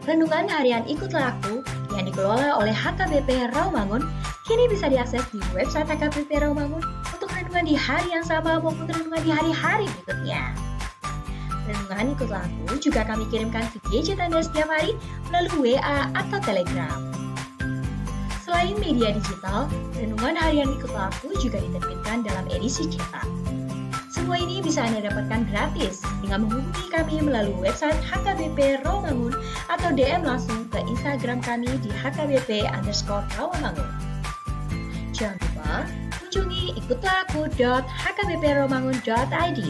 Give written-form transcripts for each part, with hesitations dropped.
Renungan harian Ikutlah Aku yang dikelola oleh HKBP Rawamangun kini bisa diakses di website HKBP Rawamangun untuk renungan di hari yang sama maupun renungan di hari-hari berikutnya. Renungan Ikutlah Aku juga kami kirimkan ke gadget Anda setiap hari melalui WA atau Telegram. Selain media digital, renungan harian Ikutlah Aku juga diterbitkan dalam edisi cetak. Semua ini bisa Anda dapatkan gratis dengan menghubungi kami melalui website HKBP Rawamangun atau DM langsung ke Instagram kami di HKBP_Rawamangun. Jangan lupa kunjungi ikutlahAku.hkbprawamangun.id.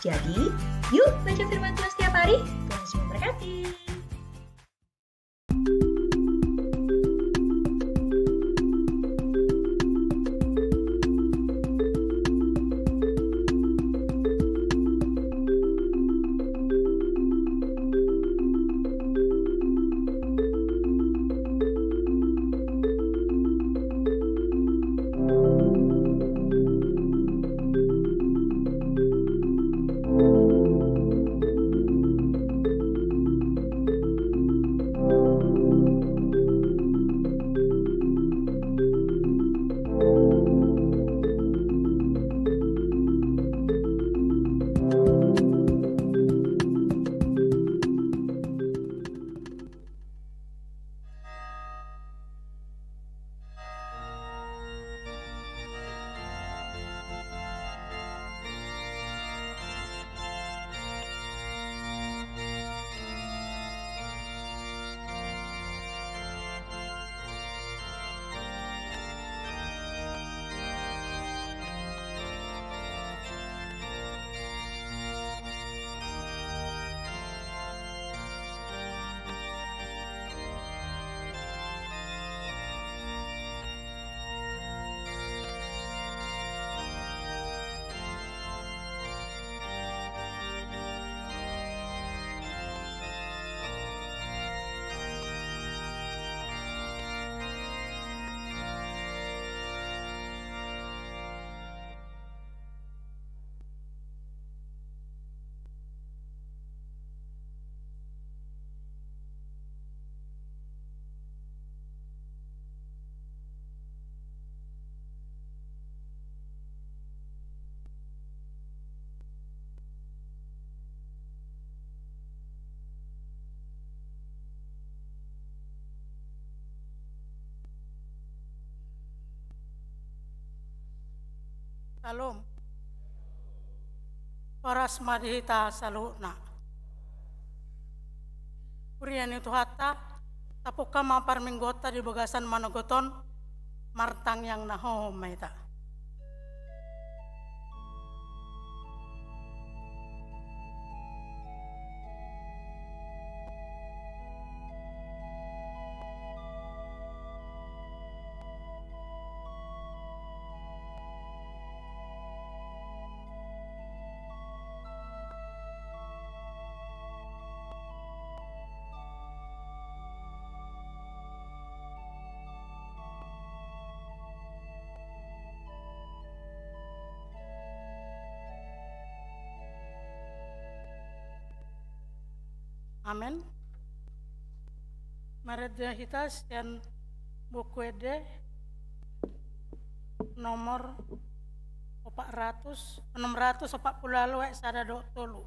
Jadi, yuk baca firman Tuhan setiap hari. Tuhan Yesus memberkati. Shalom. Paras madhita saluna. Kurian itu hatta, tapuka mampar minggota di bagasan manogoton, martang yang naho maita. Amin. Maredya hitas dan buku ede nomor 640 sada dok tolu.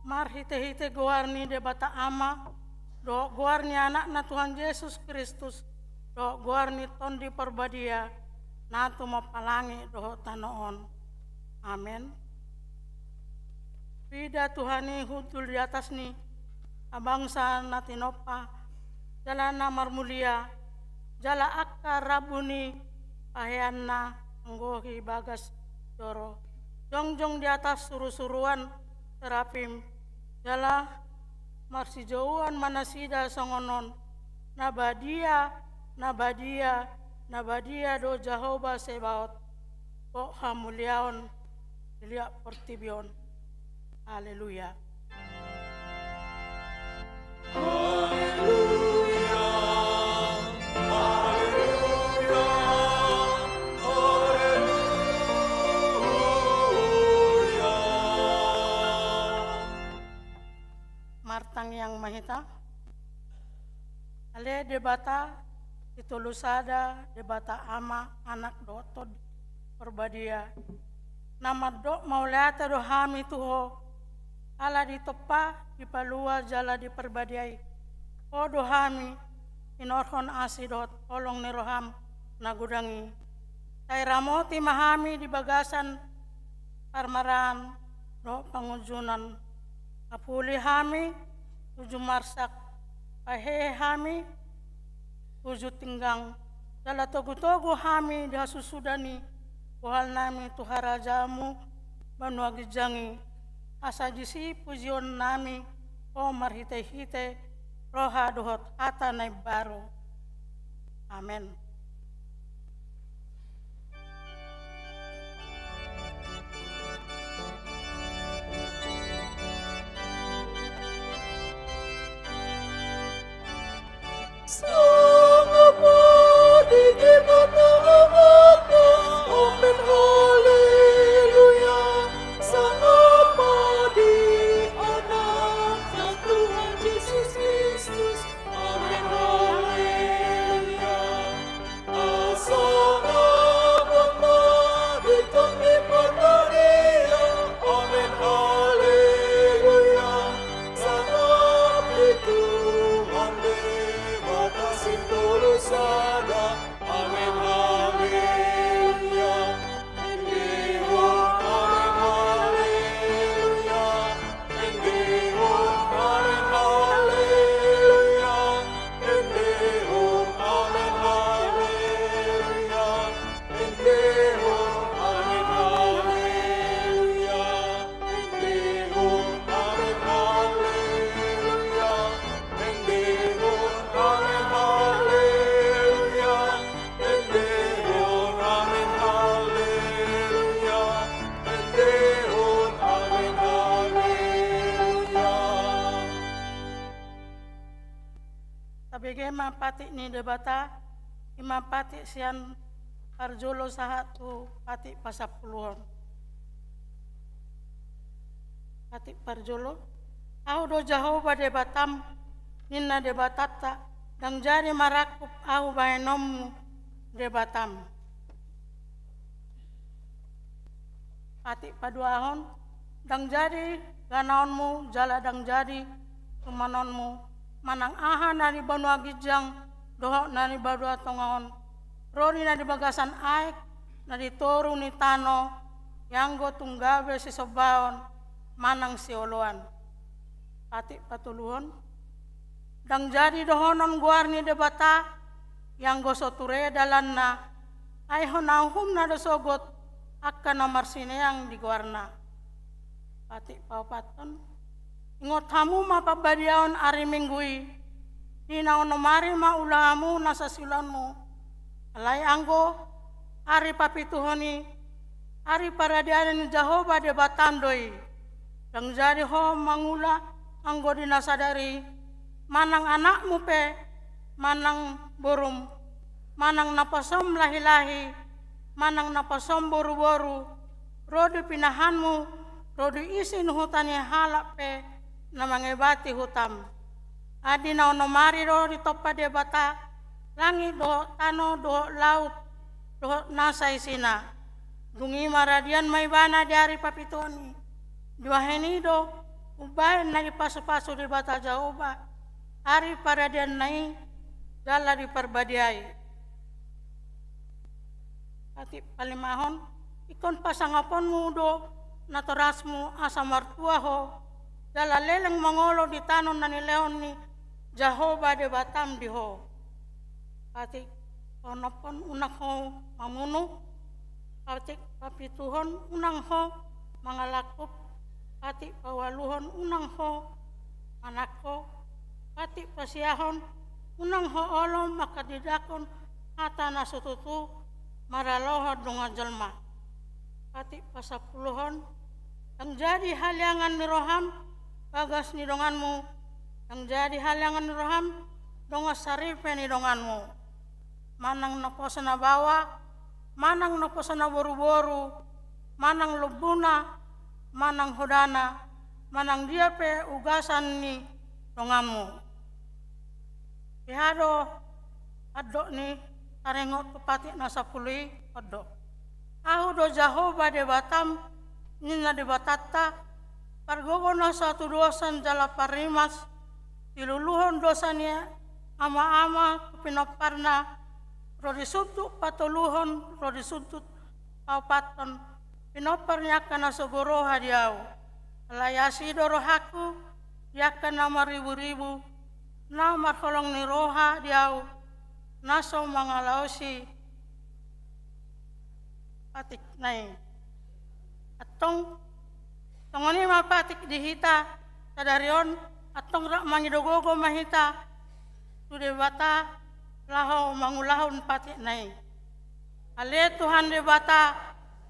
Mar hite-hite goarni de bata ama, do goarni anakna Tuhan Yesus Kristus, do goarni tondi perbadia, natu mapalangi do tanoon. Amin. Pida Tuhani hudul di atas ni, abangsa natinopa, jala namar mulia, jala akka rabuni, paheanna, nggohi bagas joro. Jongjong di atas suruh-suruan terapim, jala marsijauan manasida songonon, nabadia, nabadia, nabadia do Jehovah Sebaot, kok hamuliaon, lihat pertibion. Haleluya. Haleluya. Haleluya. Haleluya. Martang yang mahita, ale debata itulusada debata ama anak dotod perbadia. Nama dok mauliata do hami tuho, ala ditopa dipalua jala diperbadiai. O do hami inorhon asidot olong niroham nagudangi. Tai ramoti mahami di bagasan parmaran do pangujunan. Apuli hami tujuh marsak, pahe hami tujuh tinggang. Jala togu-togu hami dihasusudani. Kuhal nami tuharajamu banua gijangi. Asa jisi pujion nami o marhite-hite roha dohot hata nai baru. Amin. Amen, haleluya. Sama di anak yang Tuhan Yesus Kristus. Amen, haleluya. Asana di kami perbadia. Amen, haleluya. Sama di Tuhan batasi tulusada. Amen, haleluya. Bagaimana patik ni debata, ima patik sian parjolo sahatu patik pasapuluhan. Patik parjolo, au do Jehovah debatam, ninna debatata, dang jari marakup au baenommu debatam. Patik paduahon, dang jari ganaonmu, jala dang jari tumanonmu. Manang aha nari banua gijang, dohok nari badua tongaon. Rori nari bagasan aek, nari toru ni tano, yanggo tunggabe si sobaon, manang si oloan. Patik patuluhon, dang jadi dohonon guarni debata, yanggo soture dalan na, ay honahum na dosogot, akka nomor sineang di guarna. Patik paupaton, ingot hamu mapabadiaon ari minggui, dina onomari ma ulamu nasa silanmu, alay anggo ari papituhoni, ari paradianan ni Jehovah debatandoi, dang jadi ho mangula anggo dinasadari, manang anakmu pe, manang borum, manang napasom lahi-lahi, manang napasom boru-boru, rodi pinahanmu, rodi isin hutani halak pe, na mangebati hutam. Adi na onomari ro di topa debata, langit do tano do laut do nasa isina. Dungi maradian may bana dari papitoni. Dua henido Ubay na ipaso-paso di bata Jehovah. Hari para dian nai jala di perbadiai. Ati palimahon ikon pasangapon mudo natorasmu asa martua ho jala leleng mangolo di tanon na nileon ni Jehovah de batam di ho. Ati onopon unang ho mamunu. Ati papituhon unang ho mangalakup. Ati pawaluhon unang ho anakko. Ati pasiahon unang ho olom makadidakon hata nasututu maralohod dunga jelma. Ati pasapuluhon yang jadi haliangan ni roham bagas ni donganmu. Yang jadi haliangan ni roham donga saripe ni donganmu. Manang naposana bawa, manang naposana boru-boru, manang lubuna, manang hodana, manang dia pe ugasan ni donganmu. Pihado addo ni tarengot tupati nasapului addo. Ahu do Jehovah de batam nina de batata pargogo na satu dosan jala parimas diluluhon dosanya ama-ama pinoparna rodi sudut patuluhon rodi sudut paupaton pinoparnya kana sogoro hadiau layasi dorohaku yakan nama ribu-ribu nama kolong ni roha diau naso mangalausi patik nai atong tongoni mapatik dihita sadarion atong rak mangidogogo mahita sude bata laho mangulahon patik nai ale Tuhan de bata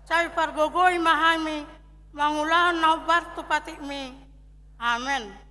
cai pargogoi mahami mangulahon na bartu patik mi amen.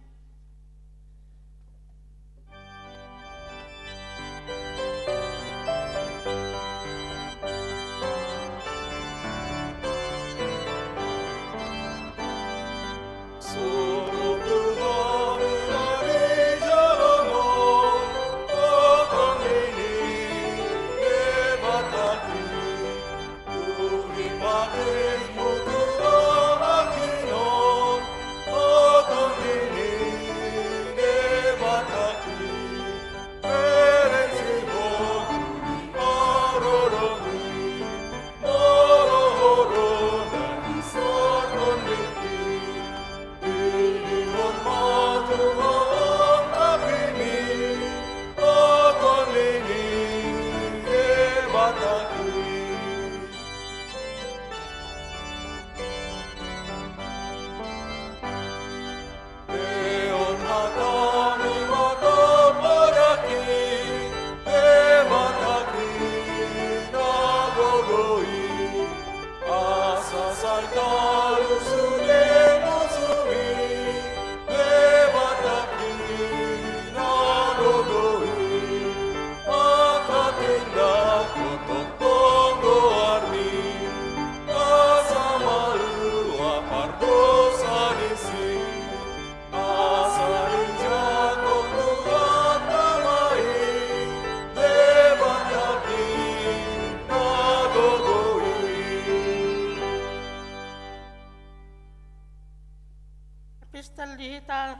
Epistel digital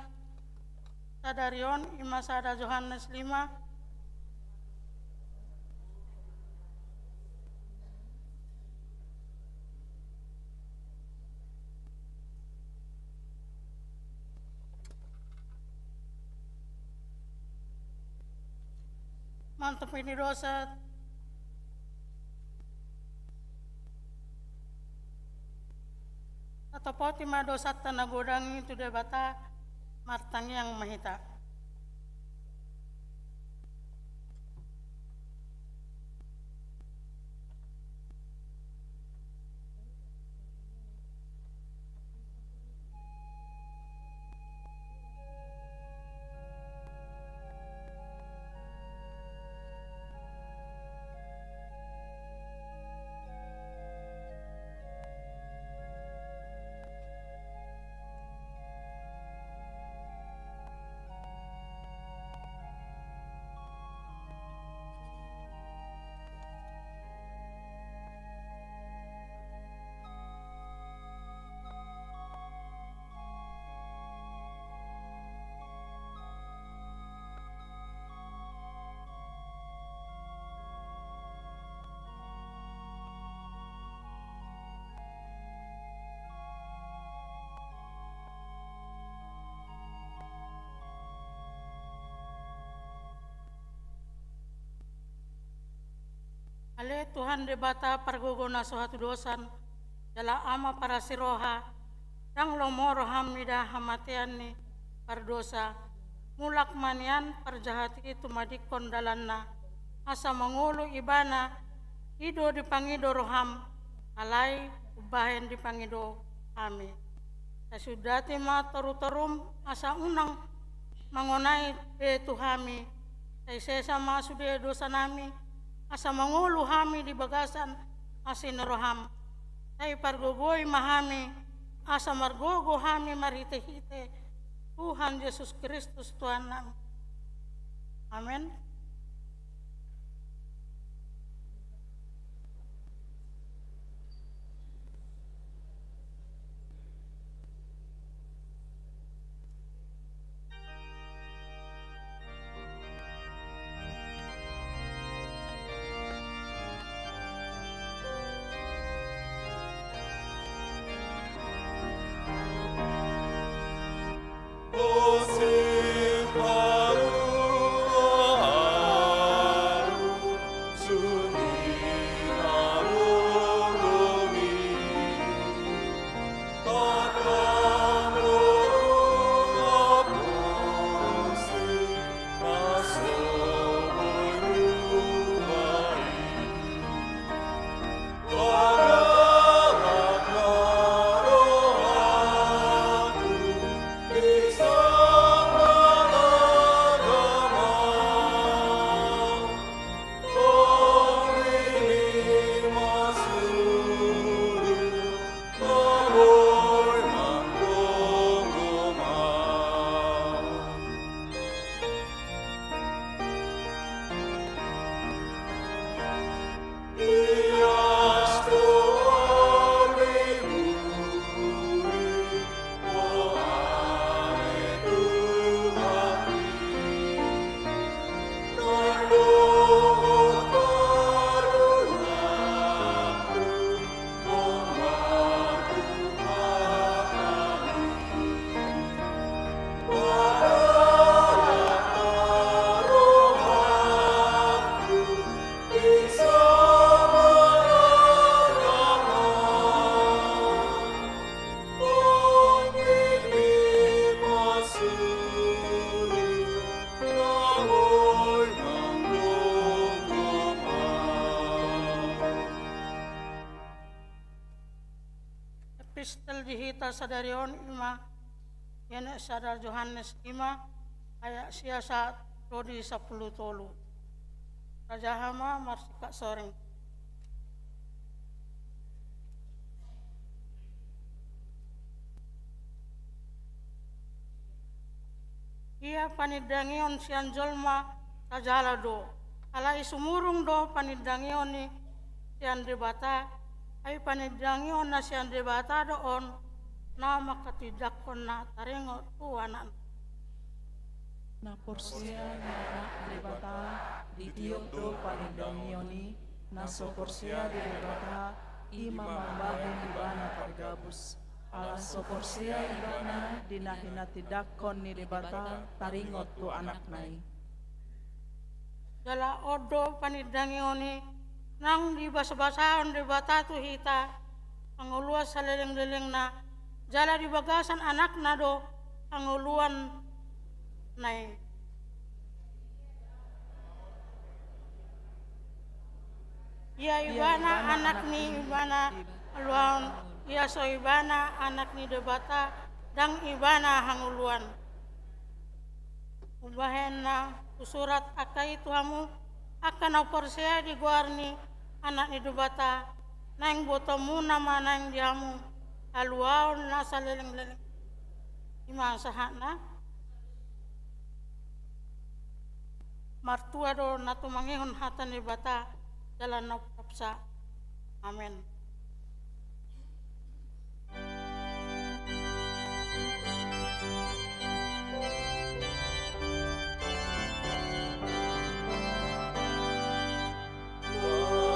Tadarion Imasada Yohanes 5 mantap ini dosa atau poti madosa tanah godang itu debata martang yang mahita. Ale Tuhan de bata pargogona suatu dosan jala ama para siroha yang lomoro hamida hamatian ni pardosa mulak manian parjahati itu madikon dalanna asa mengulu ibana ido dipangido roham alai ubahen dipangido kami sasudati ma toru-torum asa unang mangonai Tuhami sai sesa ma sude dosa nami asa mengulu hami di bagasan asin roham sai pargogoi mahami asa margogo hami marhite-hite Tuhan Yesus Kristus Tuhan nami. Amin. Epistel dihita sadarion ima yana sadar Yohanes ima ayat siasat rodi 10 tolu Raja Hama marsika soreng ia panidangion sian jolma sajala do ala isumurung do panidangion ni sian debata ay panidangion na sian debata doon na makatidakon na taringo tuanan na porsia na anak debata di tiok do panidangion ni na so porsia di debata ima mambahin ibana pargabus ala so porsia ibana dinahinatidakon ni debata taringot tu anak nai dala odo panidangion ni nang di basa-basaan debata tu hita anguluas sa leleng-leleng na jala di bagasan anak na do anguluan nai ia ibana anak ni ibana luan ia so ibana anak ni debata dang ibana hanguluan ubahen na usurat akai tuamu akan oporsia di guarni anak ni debata nang botomu nama nang diamu aluaon na sa leleng-leleng ima sahana martua do natu mangihon hatan debata jalan nopsa amen. Oh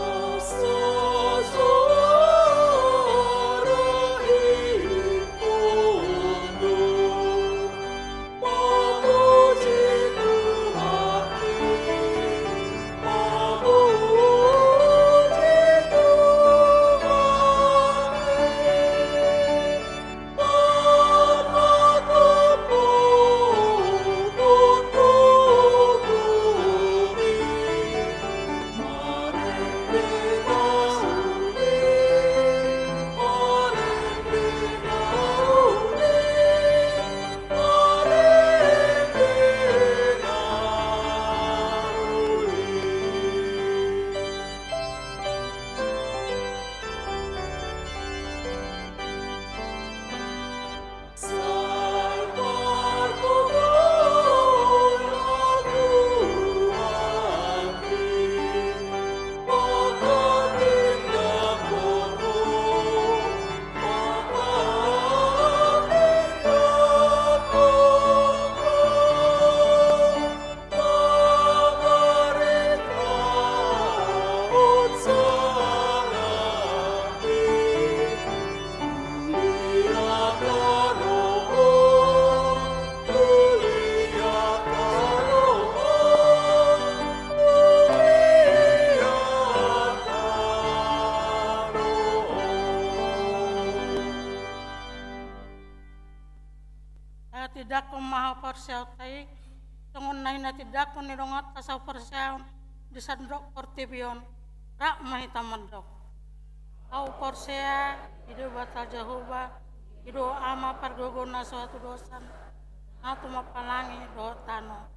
maha porsiau tai tongon nai na tidakon ni rongat asau porsiau di sandrok portibion rak mahita mandok au porsea ido batal Jehova ido ama pargogona suatu dosan atu mapalangi do tano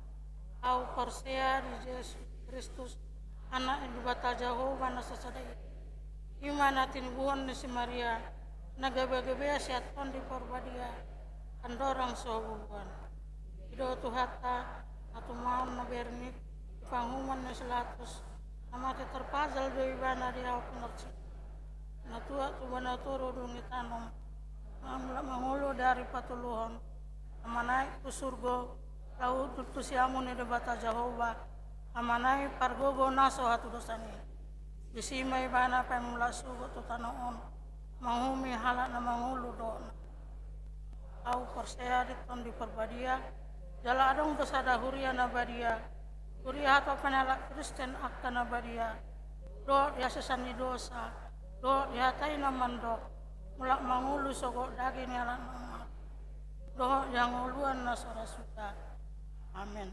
au porsea di Yesus Kristus anak ido batal Jehova na sasadai imana tinbuhon ni si Maria nagabe-gabe siaton di porbadia andorang sobuan ido tuhata atu mau na bernit pangumuman na selatus amate terpazal do ibana di au penerci na tua tu bana toro dungi tanom mangulu dari patuluhon amanai ku surgo lau tutu siamu ni debata Jehova amanai pargogo naso hatu dosani disimai bana pemula sugo tu tanoon manghumi halak na mangulu doon au persea diton di perbadia jala adong dosa dahuria na badia huria hatu penalak Kristen akta na badia do dia sesani dosa do dia tai na mandok mulak mangulu sogok daging ala nama do yang uluan na sora suka amin.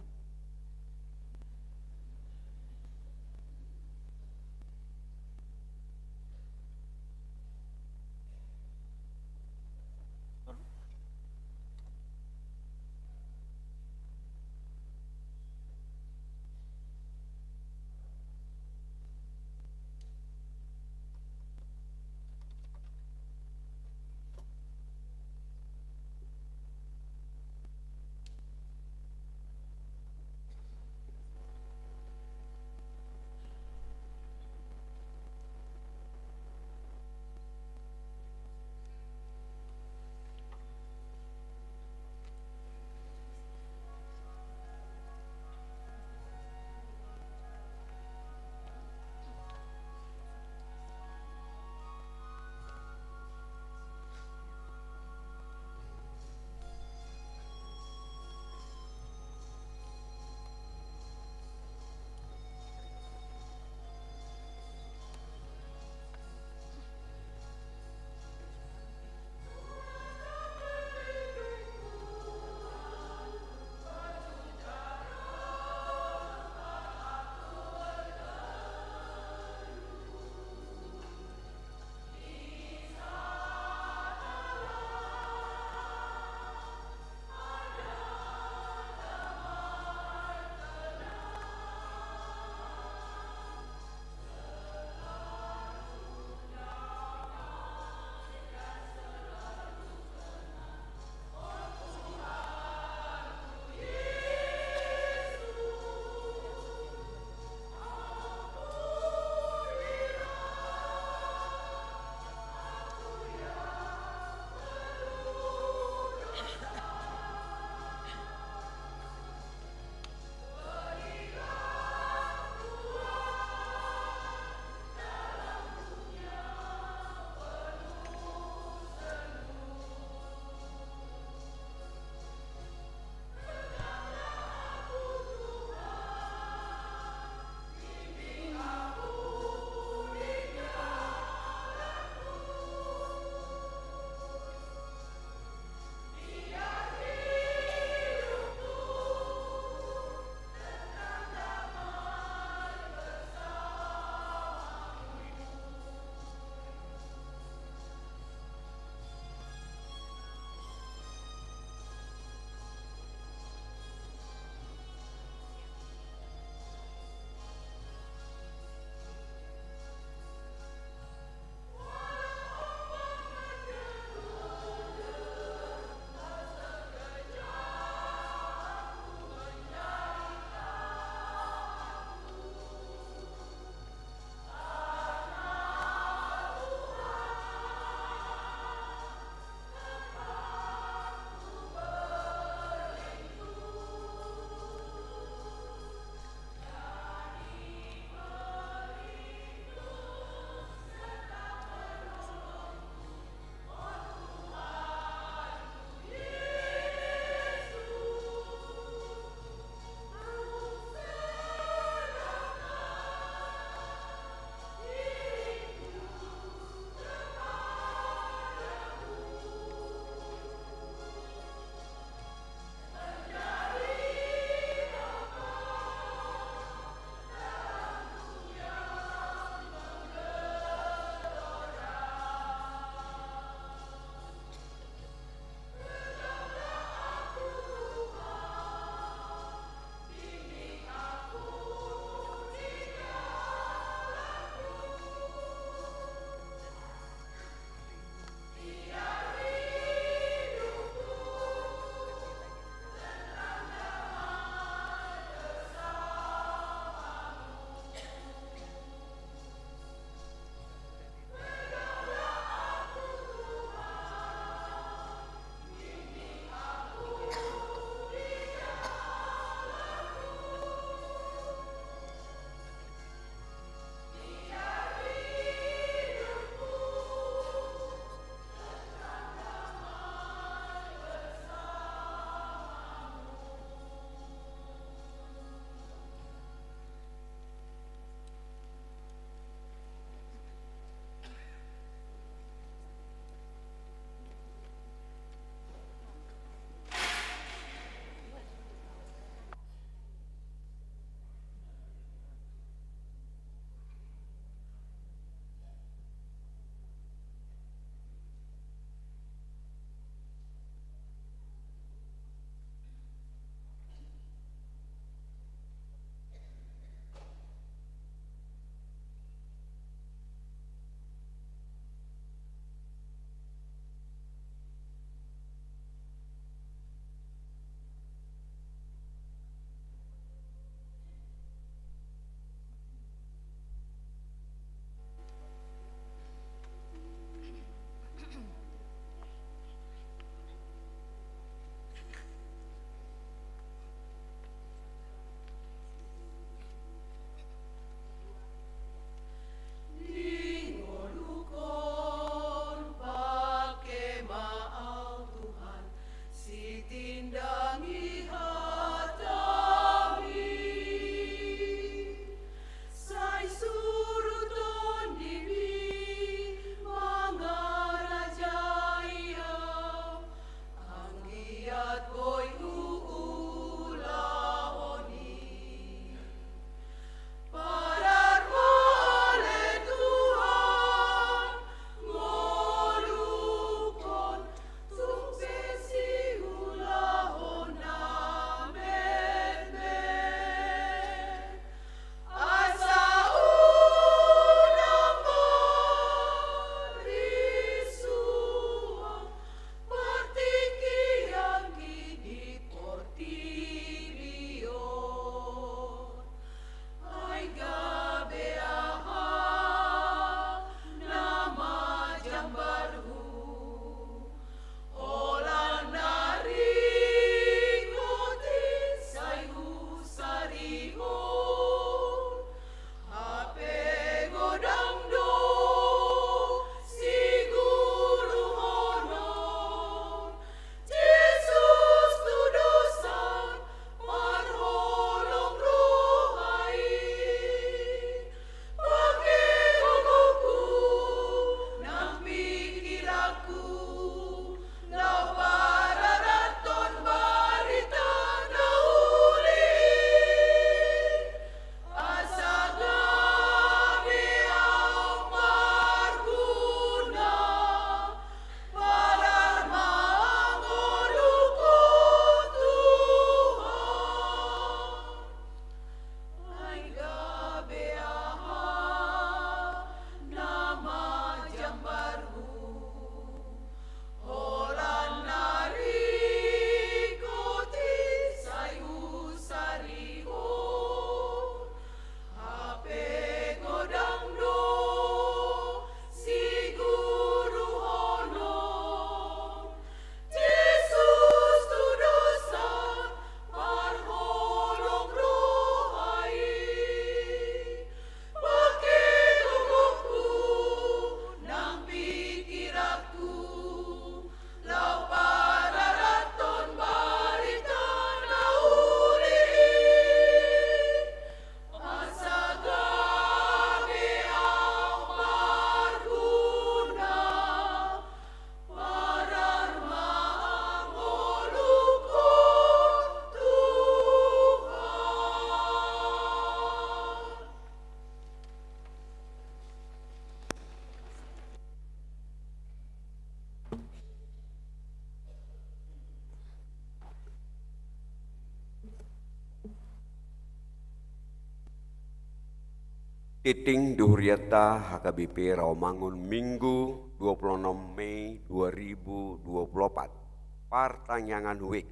Titing Duhuriata HKBP Rawamangun Minggu 26 Mei 2024. Partanyangan WIK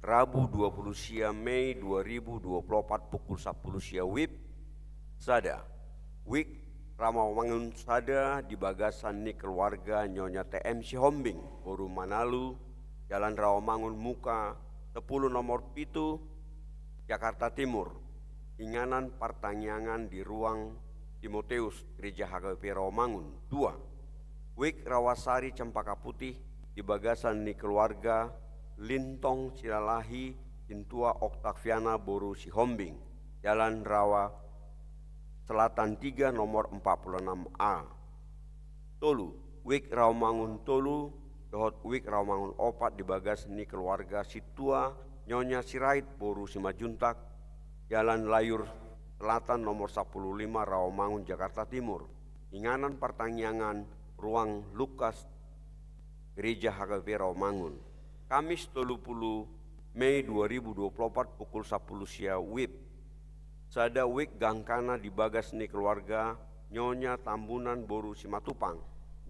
Rabu 20 sia Mei 2024 pukul 10 sia WIB Sada WIK Rawamangun Sada di bagasan ni keluarga Nyonya TM Sihombing Boru Manalu Jalan Rawamangun Muka 10 nomor Pitu Jakarta Timur. Inganan pertanyaan di ruang Timoteus Gereja HKBP Rawamangun 2. WIK Rawasari Cempaka Putih di bagasan ni keluarga Lintong Cilalahi Cintua Oktaviana Boru Sihombing Jalan Rawa Selatan 3 nomor 46A. Tolu WIK Rawamangun Tolu dohot WIK Rawamangun Opat di bagasan ni keluarga Situa Nyonya Sirait Boru Simajuntak Jalan Layur Selatan nomor 15 Rawamangun Jakarta Timur. Inganan pertanyaan ruang Lukas Gereja HKBP Rawamangun. Kamis 30 Mei 2024 pukul 10 sia WIB. Sada WIK Gangkana di bagas ni keluarga Nyonya Tambunan Boru Simatupang.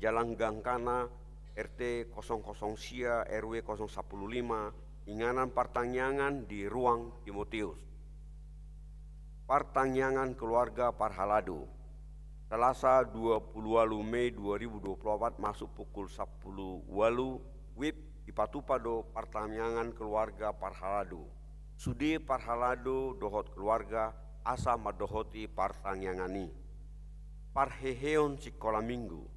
Jalan Gangkana RT 00 sia RW 015. Inganan pertanyaan di ruang Timoteus. Pertanyaan keluarga Parhalado Selasa 28 Mei 2024 masuk pukul 10 walu WIB di Patupado. Pertanyaan keluarga Parhalado Sudi Parhalado dohot keluarga asa madohoti pertanyaan Parheheon Sekolah Minggu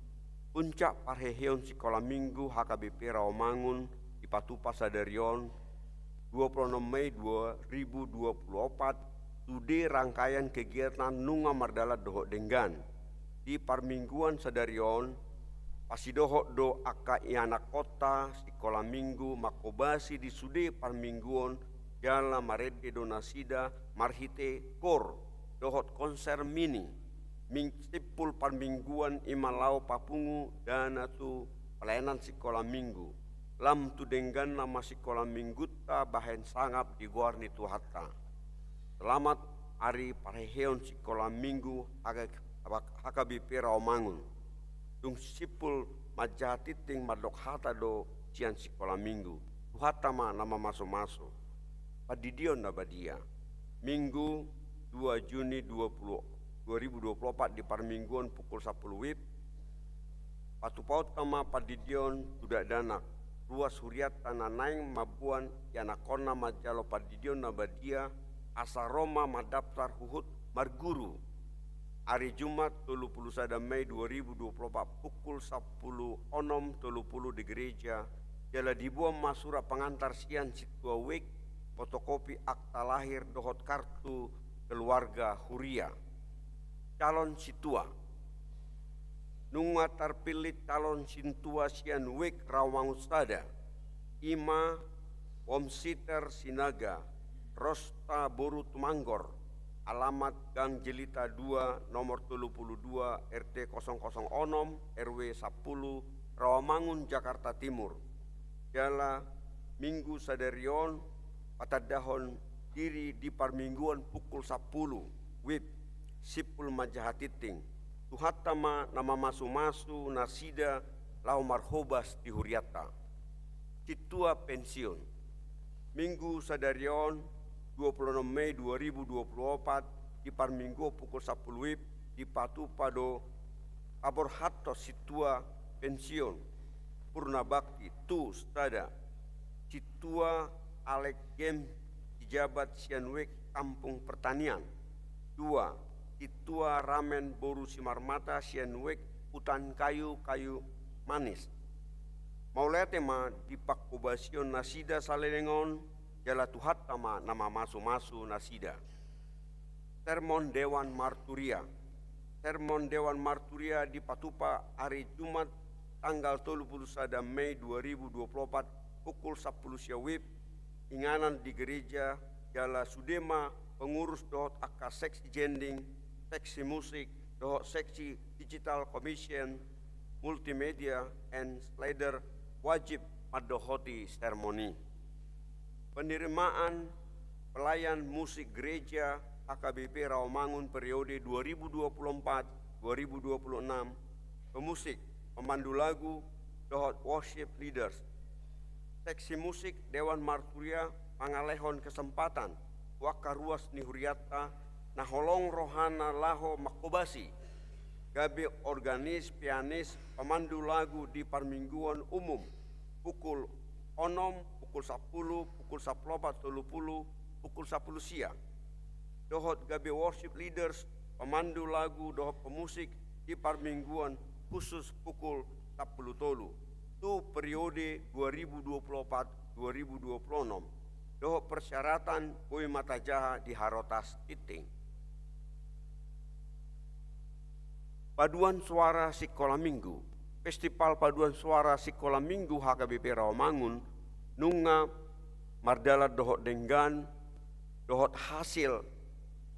Puncak Parheheon Sekolah Minggu HKBP Rawamangun di Patupa Sadarion 26 Mei 2024 studi rangkaian kegiatan Nunga Mardala dohok denggan di Parmingguan Sadarion pasidohok do aka iana kota Sekolah Minggu makobasi di sudi Parmingguan jala marede donasida marhite kor dohot konser mini mingsipul Parmingguan imalau papungu dana tu pelayanan Sekolah Minggu lam tu denggan nama Sekolah Minggu ta bahen sangap di guarni tu hatta. Selamat Hari Parheheon Sekolah Minggu HKBP Rawamangun. Dung sipul majatiting madok hata do cian Sekolah Minggu. Tuhatama nama maso-maso. Padidion na badia. Minggu 2 Juni 2024 di Parmingguan pukul 10 WIB. Patupaut kama padidion tudak danak. Ruas huriat tanah naing mabuan yanakona majalo padidion na badia. Asa Roma madaftar huhut marguru hari Jumat 31 Mei 2024 pukul 10.30 di gereja jala dibuang masura pengantar sian situa WIK fotokopi akta lahir dohot kartu keluarga huria calon situa nunga terpilih calon sintua sian WIK Rawamangun Sada Ima Womsiter Sinaga Rosta Boru Tumanggor, alamat Gang Jelita 2, nomor 32, RT 006, RW 10, Rawamangun, Jakarta Timur. Jala Minggu Sadarion, patadahon diri di Parmingguan pukul 10, WIB, Sipul Majahatiting, Tuhatama nama masu-masu nasida lau marhobas di Huriata. Citua pensiun, Minggu Sadarion, 26 Mei 2024 di Parminggu pukul 10 WIB di Patupado Aborhato Situa pensiun Purna Bakti tu Stada Situa Alek Game Jabat Sianwek Kampung Pertanian 2. Situa Ramen Boru Simarmata Sianwek Hutan Kayu Manis Maulaya tema di Pakubasion Nasida Salengon jala tuhat nama masu-masu nasida. Sermon Dewan Marturia. Sermon Dewan Marturia di Patupa hari Jumat tanggal 31 Mei 2024 pukul 10 sia WIB. Inganan di gereja jala Sudema pengurus dohot akka seksi jending, seksi musik, dohot seksi digital commission, multimedia, and slider wajib madohoti sermoni. Penerimaan pelayan musik gereja HKBP Rawamangun periode 2024-2026, pemusik, pemandu lagu, dohot worship leaders, seksi musik Dewan Marturia pangalehon kesempatan, wakaruas nihuriata, naholong rohana laho makobasi, gabe organis, pianis, pemandu lagu di permingguan umum, pukul 6, pukul 10, pukul 10.30, pukul 10 siang. Dohot gabe worship leaders, pemandu lagu, dohot pemusik di permingguan khusus pukul 10 tolu. Itu periode 2024-2026. Dohot persyaratan Boy Mata Jaha di Harotas Titing. Paduan Suara Sekolah Minggu. Festival Paduan Suara Sekolah Minggu HKBP Rawamangun nunga mardala dohot denggan dohot hasil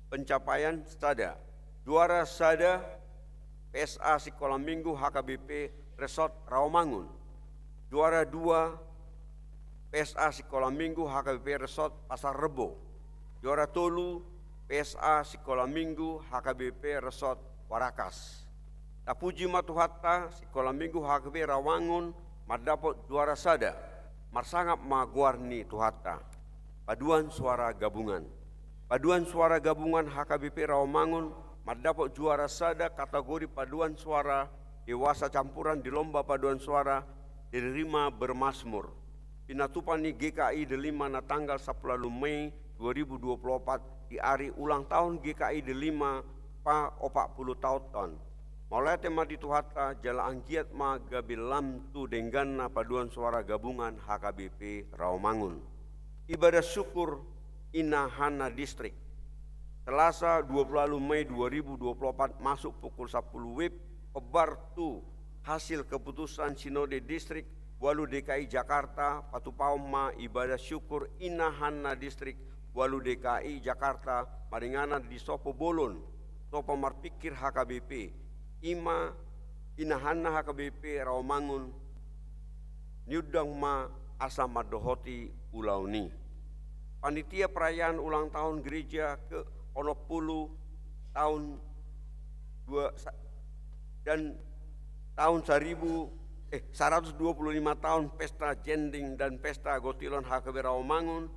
pencapaian sada. Juara sada PSA Sekolah Minggu HKBP Resort Rawamangun. Juara 2 PSA Sekolah Minggu HKBP Resort Pasar Rebo. Juara tolu PSA Sekolah Minggu HKBP Resort Warakas. Tapuji matuhatta Sekolah Minggu HKBP Rawamangun mardapot juara sada. Marsangap maguarni tuhatta. Paduan Suara Gabungan. Paduan Suara Gabungan HKBP Rawamangun mardapot juara sada kategori paduan suara dewasa campuran di lomba paduan suara diterima bermasmur. Pinatupani GKI delima na tanggal 10 Mei 2024 di hari ulang tahun GKI delima pa 40 tahun. Mulai tema dituhata jala angkiat ma gabilam tu dengganna paduan suara gabungan HKBP Rawamangun. Ibadah syukur Inahana Distrik. Selasa 20 Mei 2024 masuk pukul 10 WIB kebar tu hasil keputusan Sinode Distrik Walu DKI Jakarta Patupauma ibadah syukur Inahana Distrik Walu DKI Jakarta maringana di Sopo Bolon Sopo Marpikir HKBP Ima Inahana HKBP Rawamangun Nyudang ma asa madohoti ulauni. Panitia perayaan ulang tahun gereja ke 10 tahun 2 dan tahun 125 tahun pesta jending dan pesta gotilon HKBP Rawamangun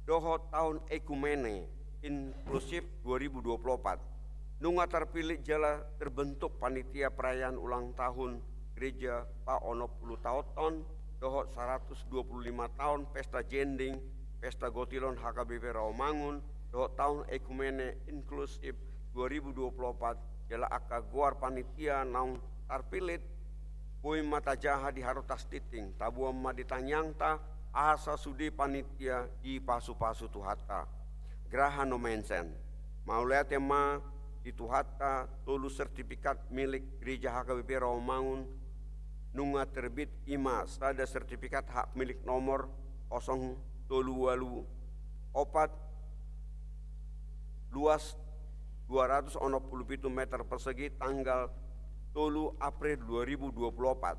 dohot tahun ekumene inklusif 2024. Nunga terpilih jala terbentuk panitia perayaan ulang tahun gereja pa 10 tahun dohot 125 tahun pesta jending pesta gotilon HKBP Rawamangun dohot tahun ekumene inklusif 2024 jala akaguar panitia naung terpilih Boy Mata Jaha di Harotas Titing tabuam ma ditanyangta asa sudi panitia di pasu-pasu tuhata geraha no mensen maulea tema di tuhata tolu sertifikat milik gereja HKBP Rawamangun nunga terbit ima sada sertifikat hak milik nomor 038 luas 267 meter persegi tanggal 3 April 2024.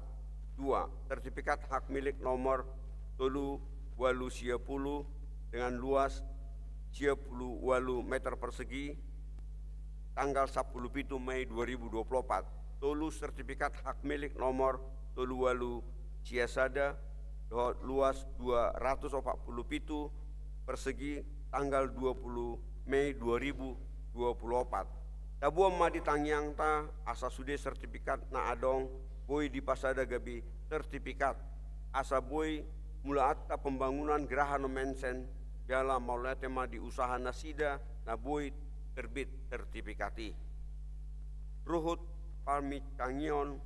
2. Sertifikat hak milik nomor 380 dengan luas 98 meter persegi tanggal 10 Mei 2024. Tolu sertifikat hak milik nomor 38 Ciasada luas 247 persegi tanggal 20 Mei 2024. Tabuam ma ditangyang ta asa sude sertifikat na adong boy di pasada gabi sertifikat asa boy mula atta pembangunan geraha no mensen jala maulaya tema di usaha nasida na boy terbit sertifikati. Ruhut Pamicangion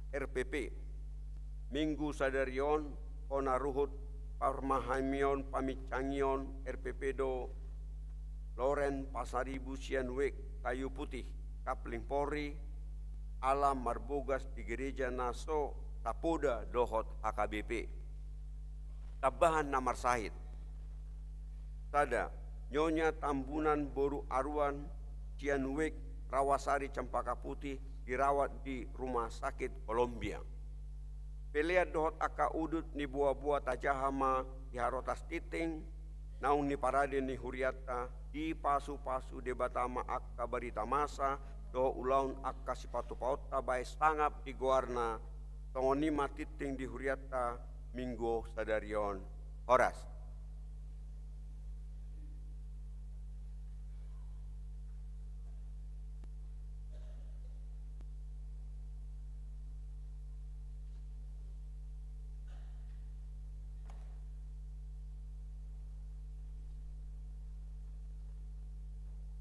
RPP Minggu Sadarion Ona Ruhut Parmahamion Pamicangion RPP do Loren Pasaribu Sianwek Kayu Putih Kapling Polri Alam Marbogas di Gereja Naso Tapoda Dohot HKBP. Tabahan Namar Sahid Sada Nyonya Tambunan Boru Arwan Cianwek Rawasari Cempaka Putih dirawat di Rumah Sakit Kolombia. Pelea dohot aka udut ni buah-buah tajahama di Harotas Titing naun ni parade ni huriata di pasu-pasu debatama akka barita masa do ulaun akka sipatu pauta bae sangap di goarna tongoni matiting di huriata minggu sadarion Horas.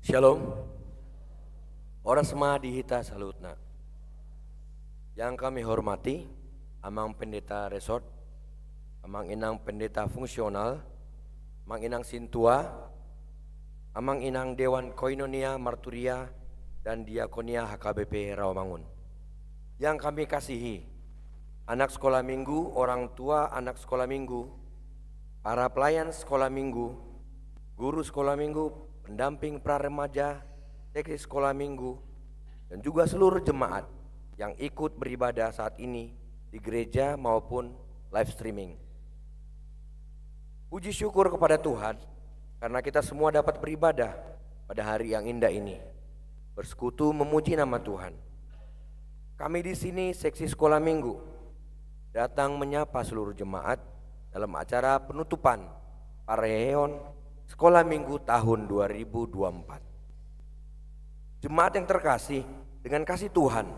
Shalom. Horas ma dihita salutna. Yang kami hormati, Amang Pendeta Resort, Amang Inang Pendeta Fungsional, Amang Inang Sintua, Amang Inang Dewan Koinonia Marturia, dan Diakonia HKBP Rawamangun. Yang kami kasihi, anak sekolah minggu, orang tua anak sekolah minggu, para pelayan sekolah minggu, guru sekolah minggu, pendamping pra-remaja, seksi sekolah minggu, dan juga seluruh jemaat yang ikut beribadah saat ini di gereja maupun live streaming. Puji syukur kepada Tuhan karena kita semua dapat beribadah pada hari yang indah ini, bersekutu memuji nama Tuhan. Kami di sini seksi sekolah minggu datang menyapa seluruh jemaat dalam acara penutupan Pareon Sekolah Minggu tahun 2024. Jemaat yang terkasih, dengan kasih Tuhan,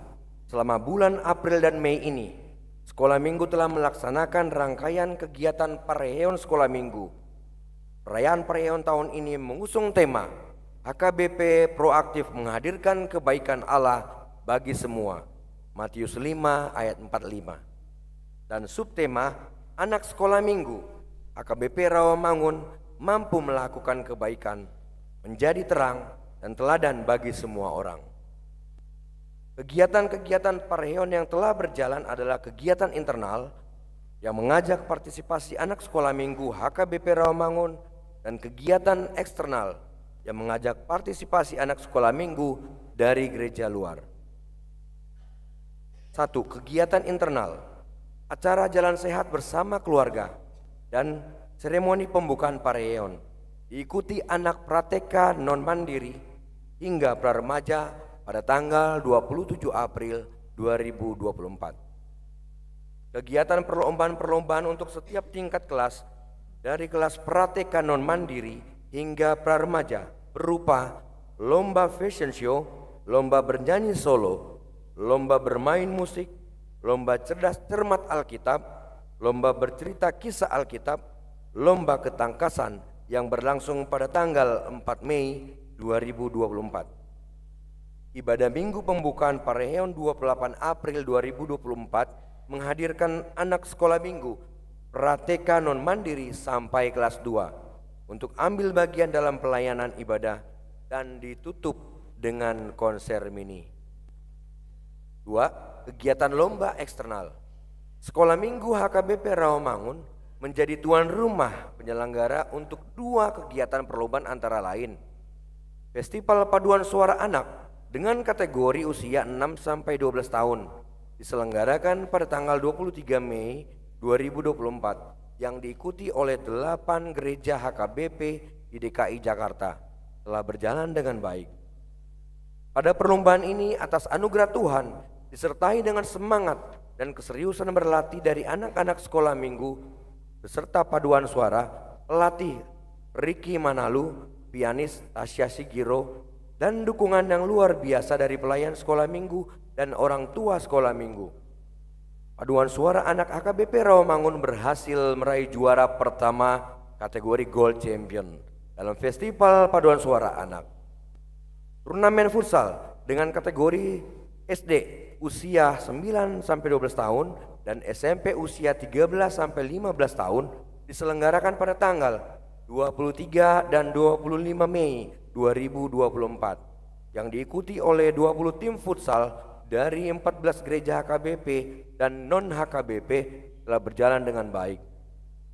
selama bulan April dan Mei ini, Sekolah Minggu telah melaksanakan rangkaian kegiatan Pareon Sekolah Minggu. Perayaan Pareon tahun ini mengusung tema HKBP Proaktif Menghadirkan Kebaikan Allah Bagi Semua, Matius 5 ayat 45. Dan subtema Anak Sekolah Minggu, HKBP Rawamangun mampu melakukan kebaikan, menjadi terang dan teladan bagi semua orang. Kegiatan-kegiatan Pareon yang telah berjalan adalah kegiatan internal yang mengajak partisipasi anak sekolah minggu HKBP Rawamangun dan kegiatan eksternal yang mengajak partisipasi anak sekolah minggu dari gereja luar. 1. Kegiatan internal, acara jalan sehat bersama keluarga dan seremoni pembukaan Pareon diikuti anak prateka non-mandiri hingga pra-remaja pada tanggal 27 April 2024. Kegiatan perlombaan-perlombaan untuk setiap tingkat kelas dari kelas prateka non-mandiri hingga pra-remaja berupa lomba fashion show, lomba bernyanyi solo, lomba bermain musik, lomba cerdas cermat Alkitab, lomba bercerita kisah Alkitab, lomba ketangkasan yang berlangsung pada tanggal 4 Mei 2024. Ibadah minggu pembukaan Pareon 28 April 2024 menghadirkan anak sekolah minggu prateka non-mandiri sampai kelas 2 untuk ambil bagian dalam pelayanan ibadah dan ditutup dengan konser mini. 2. Kegiatan lomba eksternal. Sekolah minggu HKBP Rawamangun menjadi tuan rumah penyelenggara untuk 2 kegiatan perlombaan antara lain Festival Paduan Suara Anak dengan kategori usia 6-12 tahun diselenggarakan pada tanggal 23 Mei 2024 yang diikuti oleh 8 gereja HKBP di DKI Jakarta telah berjalan dengan baik. Pada perlombaan ini atas anugerah Tuhan disertai dengan semangat dan keseriusan berlatih dari anak-anak sekolah minggu beserta paduan suara, pelatih Ricky Manalu, pianis Tasya Sigiro, dan dukungan yang luar biasa dari pelayan sekolah minggu dan orang tua sekolah minggu. Paduan suara anak HKBP Rawamangun berhasil meraih juara pertama kategori Gold Champion dalam Festival Paduan Suara Anak. Turnamen futsal dengan kategori SD usia 9-12 tahun dan SMP usia 13-15 tahun diselenggarakan pada tanggal 23 dan 25 Mei 2024 yang diikuti oleh 20 tim futsal dari 14 gereja HKBP dan non-HKBP telah berjalan dengan baik.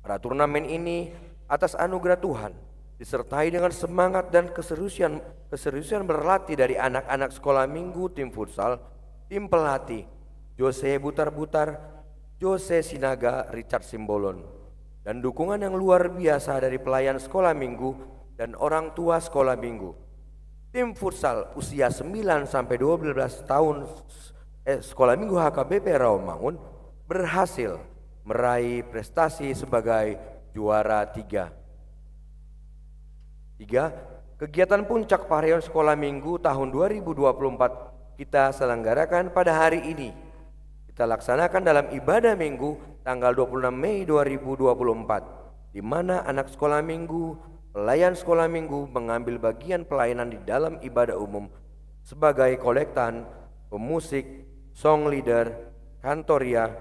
Pada turnamen ini atas anugerah Tuhan disertai dengan semangat dan keseriusan berlatih dari anak-anak sekolah minggu tim futsal, tim pelatih Jose Butar-Butar, Jose Sinaga, Richard Simbolon, dan dukungan yang luar biasa dari pelayan sekolah minggu dan orang tua sekolah minggu. Tim futsal usia 9-12 tahun sekolah minggu HKBP Rawamangun berhasil meraih prestasi sebagai juara 3. Kegiatan puncak Pareon Sekolah Minggu tahun 2024 kita selenggarakan pada hari ini. Kita laksanakan dalam ibadah minggu tanggal 26 Mei 2024, di mana anak sekolah minggu, pelayan sekolah minggu mengambil bagian pelayanan di dalam ibadah umum sebagai kolektan, pemusik, song leader, kantoria,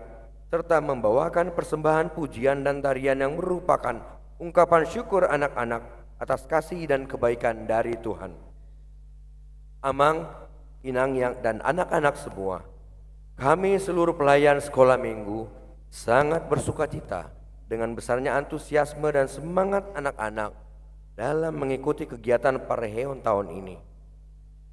serta membawakan persembahan pujian dan tarian yang merupakan ungkapan syukur anak-anak atas kasih dan kebaikan dari Tuhan. Amang, Inang dan anak-anak semua, kami seluruh pelayan sekolah minggu sangat bersukacita dengan besarnya antusiasme dan semangat anak-anak dalam mengikuti kegiatan Pareon tahun ini.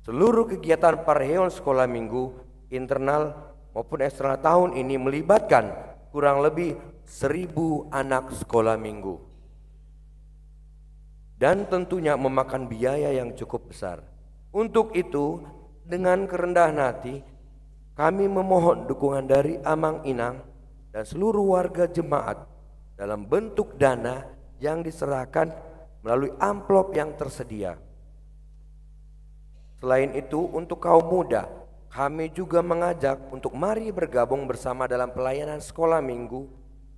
Seluruh kegiatan Pareon sekolah minggu internal maupun eksternal tahun ini melibatkan kurang lebih 1.000 anak sekolah minggu, dan tentunya memakan biaya yang cukup besar. Untuk itu, dengan kerendahan hati, kami memohon dukungan dari Amang Inang dan seluruh warga jemaat dalam bentuk dana yang diserahkan melalui amplop yang tersedia. Selain itu, untuk kaum muda, kami juga mengajak untuk mari bergabung bersama dalam pelayanan sekolah minggu,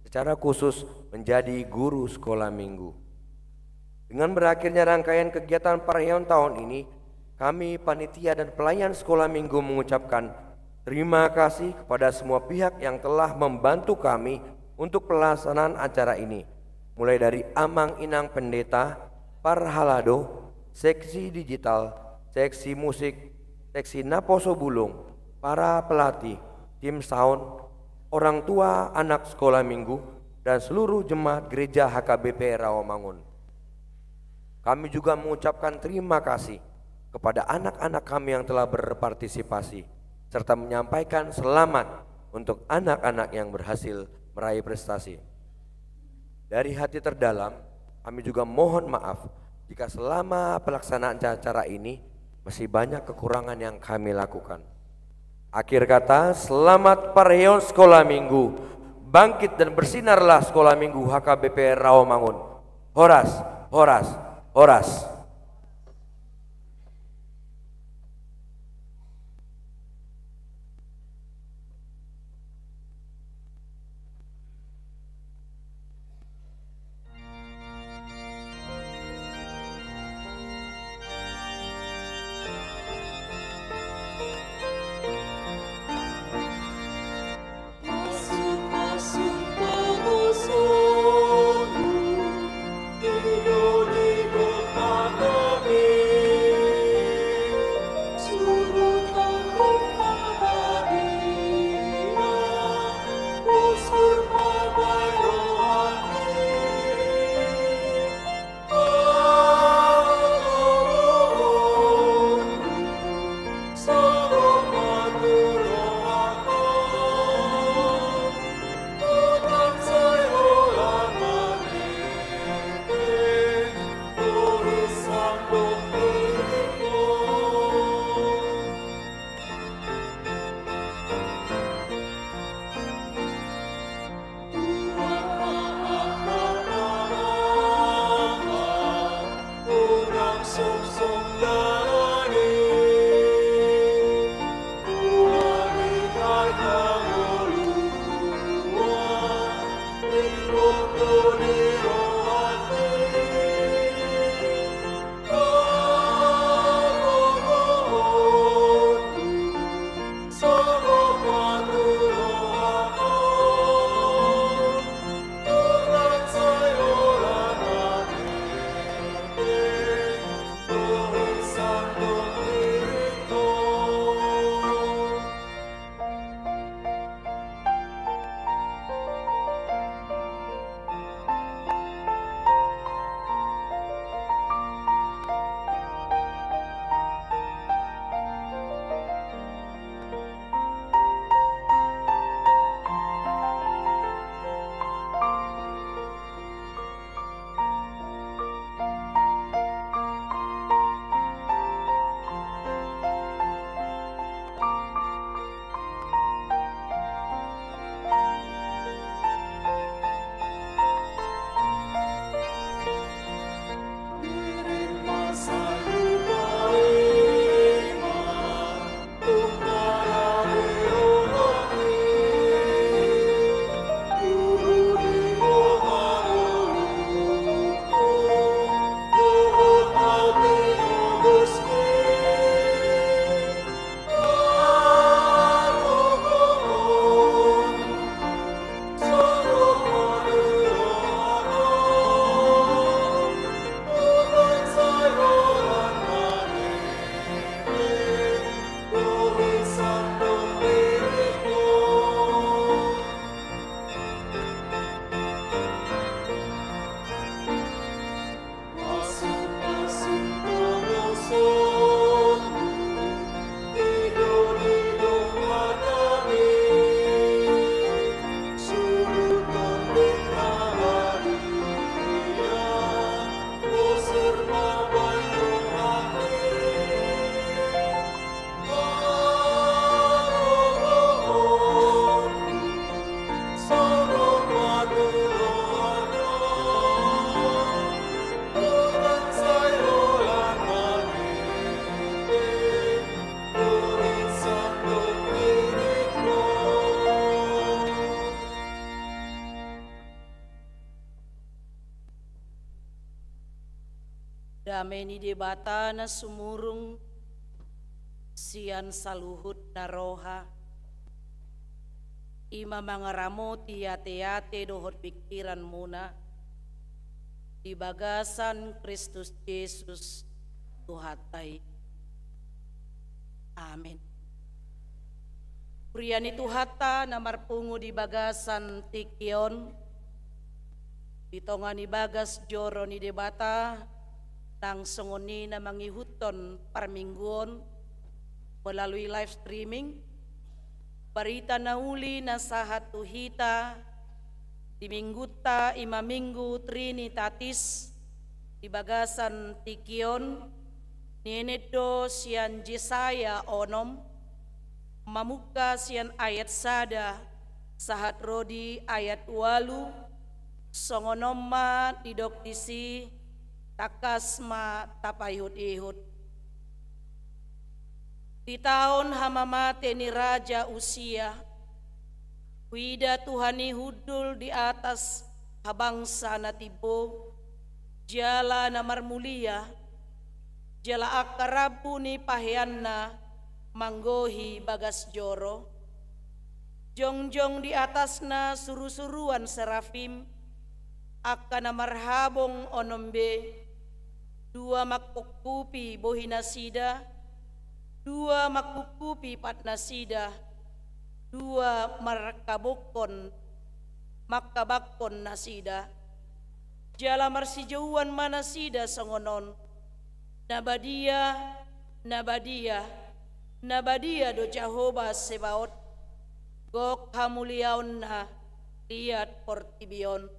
secara khusus menjadi guru sekolah minggu. Dengan berakhirnya rangkaian kegiatan Pareon tahun ini, kami panitia dan pelayan sekolah minggu mengucapkan terima kasih kepada semua pihak yang telah membantu kami untuk pelaksanaan acara ini, mulai dari Amang Inang Pendeta, Parhalado, seksi digital, seksi musik, seksi Naposo Bulung, para pelatih, tim sound, orang tua anak sekolah minggu, dan seluruh jemaat gereja HKBP Rawamangun. Kami juga mengucapkan terima kasih kepada anak-anak kami yang telah berpartisipasi, serta menyampaikan selamat untuk anak-anak yang berhasil meraih prestasi. Dari hati terdalam, kami juga mohon maaf jika selama pelaksanaan acara ini masih banyak kekurangan yang kami lakukan. Akhir kata, selamat Pareon Sekolah Minggu. Bangkit dan bersinarlah Sekolah Minggu HKBP Rawamangun. Horas, horas, horas. Masuk pengusungmu, hidup di kekal. Damai ni debata na sumurung sian saluhut na roha. Ima mangaramo tiate-ate dohot pikiran muna. Di bagasan Kristus Yesus Tuhatai. Amin. Priani Tuhata na marpungo di bagasan tikion. Ditongani bagas joro ni debata. Nang songoni na mangihuton parmingguon melalui live streaming. Barita na uli na sahat tuhita di mingguta ima minggu Trinitatis di bagasan tikion nienedo sian Jesaya onom mamuka sian ayat sada sahat rodi ayat walu songonoma didoktisi takasma tapayhut-ihut. Di tahun hamamate ni Raja Usia, wida Tuhani hudul di atas habangsa na tibo, jala na marmulia, jala akarabu ni pahianna manggohi bagas joro, jongjong di atas na suru-suruan serafim, akka na marhabong onombe, dua makkukupi bohina sida, dua makkukupi patna sida, dua makabakon nasida, jala marsijauan mana sida songonon, nabadia, nabadia, nabadia do Jehovah Sebaot, gok hamuliaon na liat portibion.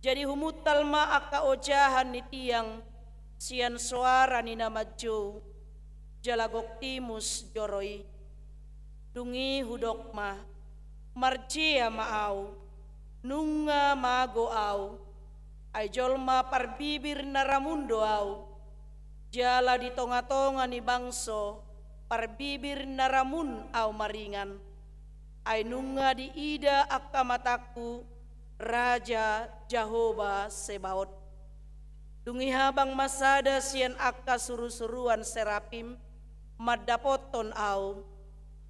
Jadi humutal ma aka ojahan ni tiang sian suara ni namaju jalagok timus joroi dungi hudok ma marjia maau nunga mago au ay jolma parbibir naramundo au jala di tonga-tonga ni bangso parbibir naramun au maringan ay nunga di ida akka mataku Raja Jehovah Sebaot. Dungi habang masada sian akka suru-suruan serapim madapoton au.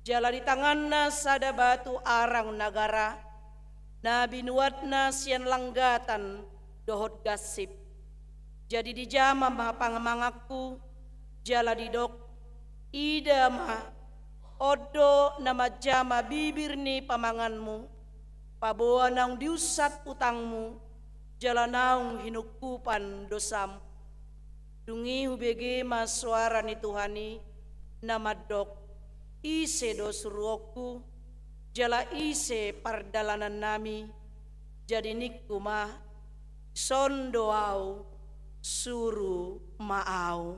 Jala di tanganna sada batu arang nagara. Na binuatna sian langgatan dohot gasip. Jadi di jama mapangamangaku jala di dok ida ma odo nama jama bibir ni pamanganmu. Paboa nang diusat utangmu, jalanaung hinukupan dosam. Dungi hubege mas suara ni Tuhani, namadok, ise dosuruoku, jala ise pardalanan nami, jadi nikuma, sondoau, suru maau.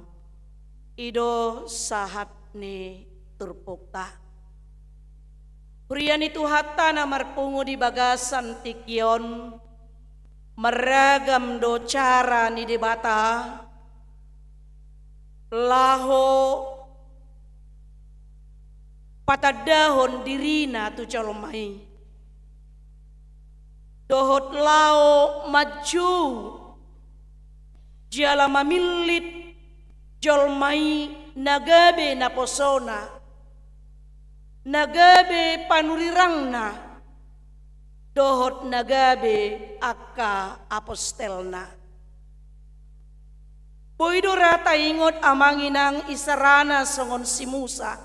Ido sahat ni turpukta. Priyan itu hatta na marpungo di bagasan tikion, meragam do cara ni debata, laho patadahon dirina tu colomai, dohot lao maju, jala mamilit jolmai nagabe na posona, nagabe panurirangna dohot nagabe akka apostelna. Boido rata ingot amanginang isarana songon si Musa.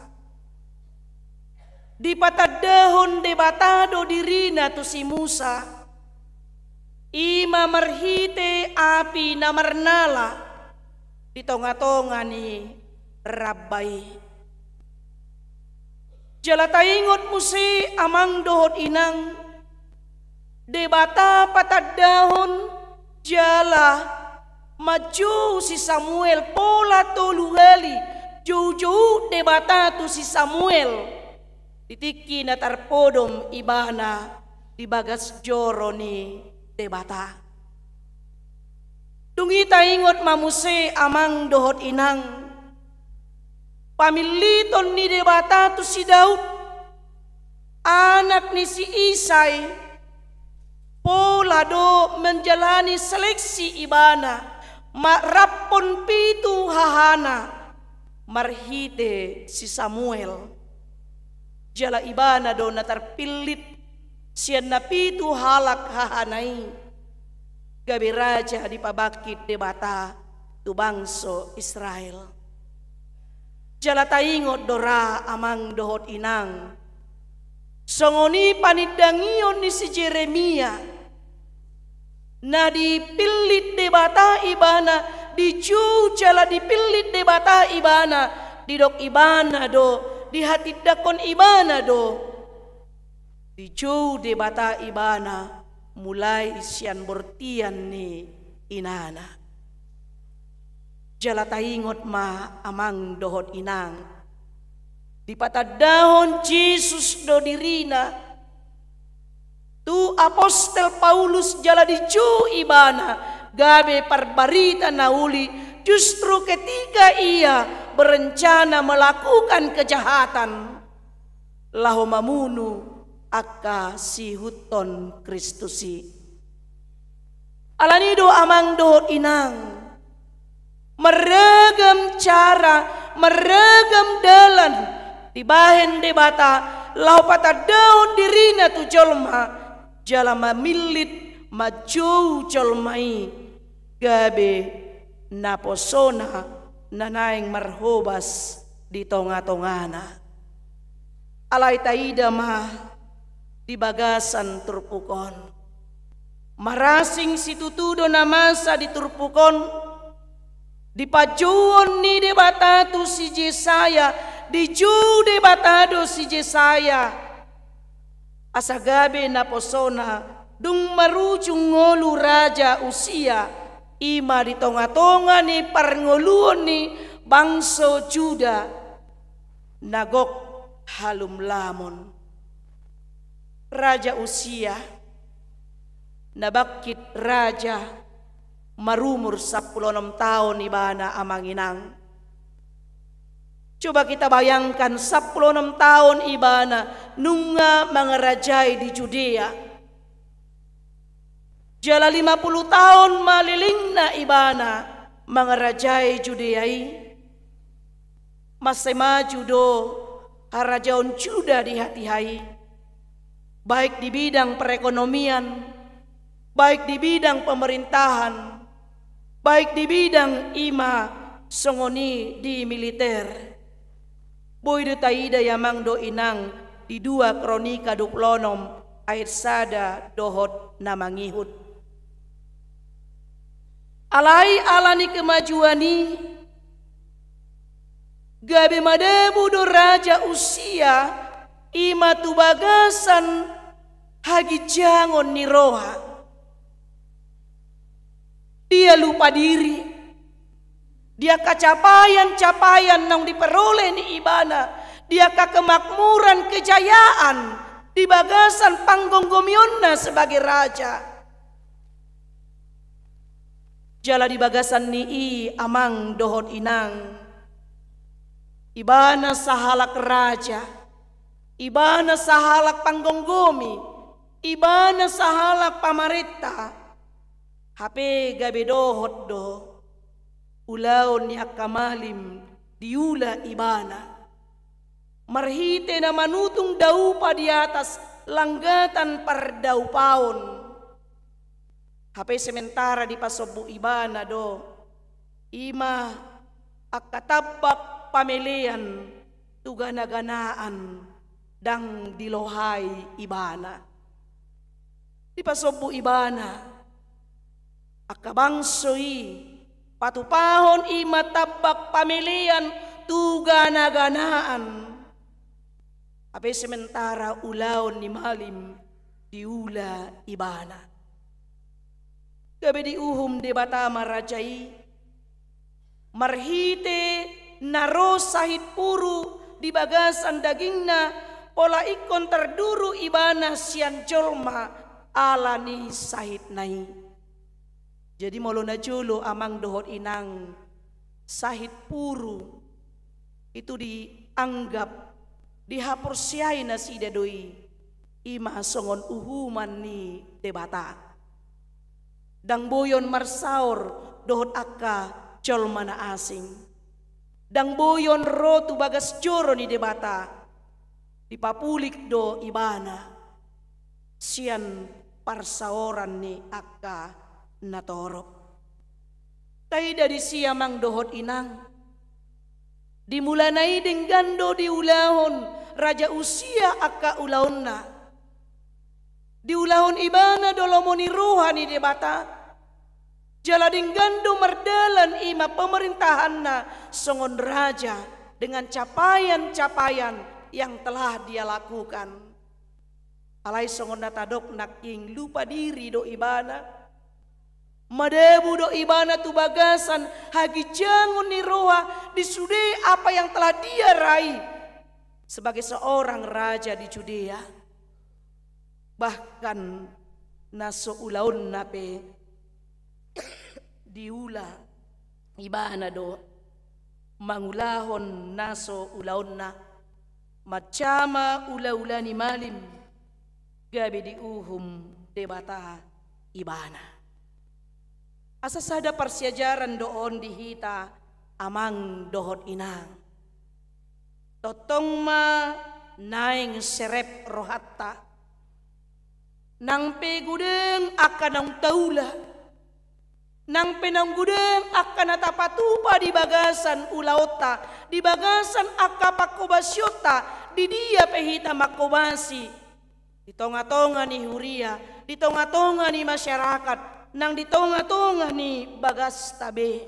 Di patadahon debatado dirina tu si Musa. Ima marhite api namarnala di tonga-tonga ni Rabbai. Jala taingot musi amang dohot inang debata patadahon jala maju si Samuel pola toluhali jauh-jauh debata tu si Samuel ditiki na tarpodom ibana di bagas joro ni debata. Dungi taingot mamuse amang dohot inang pamiliton ni debata tu si Daud, anak ni si Isai, pola do menjalani seleksi ibana, Makrapon pitu hahana marhite si Samuel. Jala ibana do na terpilit siyan na pitu halak hahanay. Gabi raja di pabakit de bata tu bangso Israel. Jala taingot dora amang dohot inang. Songoni panidangion ni si Jeremia na dipilit de bata ibana, dicu jala dipilit de bata ibana, didok ibana do, dihatidakon ibana do, dicu de bata ibana, mulai sian bortian ni inana. Jala taingot ma amang dohot inang. Di patadahon Jesus do dirina. Tu apostel Paulus jala dicu ibana. Gabe parbarita nauli. Justru ketika ia berencana melakukan kejahatan. Laho mamunu akka si huton Kristusi. Alanido amang dohot inang. Meregam cara, meregam dalan. Dibahen debata, lau patah daun dirina tu jolma, jala mamilit maju jolmai, gabe naposona nanaing marhobas di tonga-tongana. Alay taida mah di bagasan turpukon, marasing situtudo namasa di turpukon, di pajuon ni debata tu si Jesaya. Diju de batado si Jesaya asagabe na posona dung marujung ngolu raja Usia ima di tonga-tonga ni parngoluon ni bangso Juda nagok halum lamon. Raja Usia nabakit raja marumur 16 tahun ibana amang inang. Coba kita bayangkan 16 tahun ibana nunga mangerajai di Judea. Jala 50 tahun malilingna ibana mangerajai Judeai. Masema judo harajaon Juda di hati-hai. Baik di bidang perekonomian, baik di bidang pemerintahan, baik di bidang ima songoni di militer. Boy do taida yamang do inang di 2 Kronika 26 ayat sada dohot namangihut. Alai alani kemajuani gabe madebu do raja Usia ima tu bagasan hagi jangon ni roha. Dia lupa diri. Dia kecapaian-capaian nang diperoleh ni ibana. Dia kemakmuran kejayaan di bagasan panggonggomionna sebagai raja. Jala di bagasan ni amang dohot inang. Ibana sahalak raja. Ibana sahalak panggonggomi. Ibana sahalak pamarita. Hape gabe dohot do. Ulaon ni akamalim diula ibana. Marhite na manutung daupa di atas langgatan pardaupaon. Hape sementara di pasobu ibana do. Ima akatabak pamilian tugana-ganaan dang dilohai ibana. Di pasobu ibana akabangsoi patupahon ima tabak pamilian tugana-ganaan. Ape sementara ulaon ni malim diula ibana. Gabe diuhum de bata marajai. Marhite naro sahit puru di bagasan dagingna pola ikon terduru ibana sian jolma alani sahit nai. Jadi molo na jolo amang dohot inang sahit puru itu dianggap dihapursiai na si dadoi ima songon uhuman ni debata. Dang boyon marsaor dohot akka colmana asing. Dang boyon ro tu bagas joro ni debata. Di papulik do ibana. Sian parsaoran ni akka natorop. Tai dari siamang dohot inang. Dimulanai denggando di ulahon raja usia akka ulaonna. Di ulahon ibana dolomoni rohani debata. Jala denggando merdalan ima pemerintahanna songon raja dengan capaian-capaian yang telah dia lakukan. Alai songon natadok naking lupa diri do ibana. Madebu do ibana tu bagasan hagi jangun ni roha disude apa yang telah dia raih sebagai seorang raja di Judea. Bahkan naso ulaun nape diula ibana do mangulahon naso ulaunna macama ula-ulani malim gabi di uhum debata ibana. Asa sada persiajaran doon dihita amang dohot inang. Totong ma naing serep rohatta. Nang pegudeng akan ang taula. Nang penanggudeng akan natapatupa di bagasan ulaota. Di bagasan akapakobasyota. Di dia pehita makobasi. Di tonga-tonga ni huria. Di tonga-tonga ni masyarakat. Nang di tonga-tonga ni bagas tabe.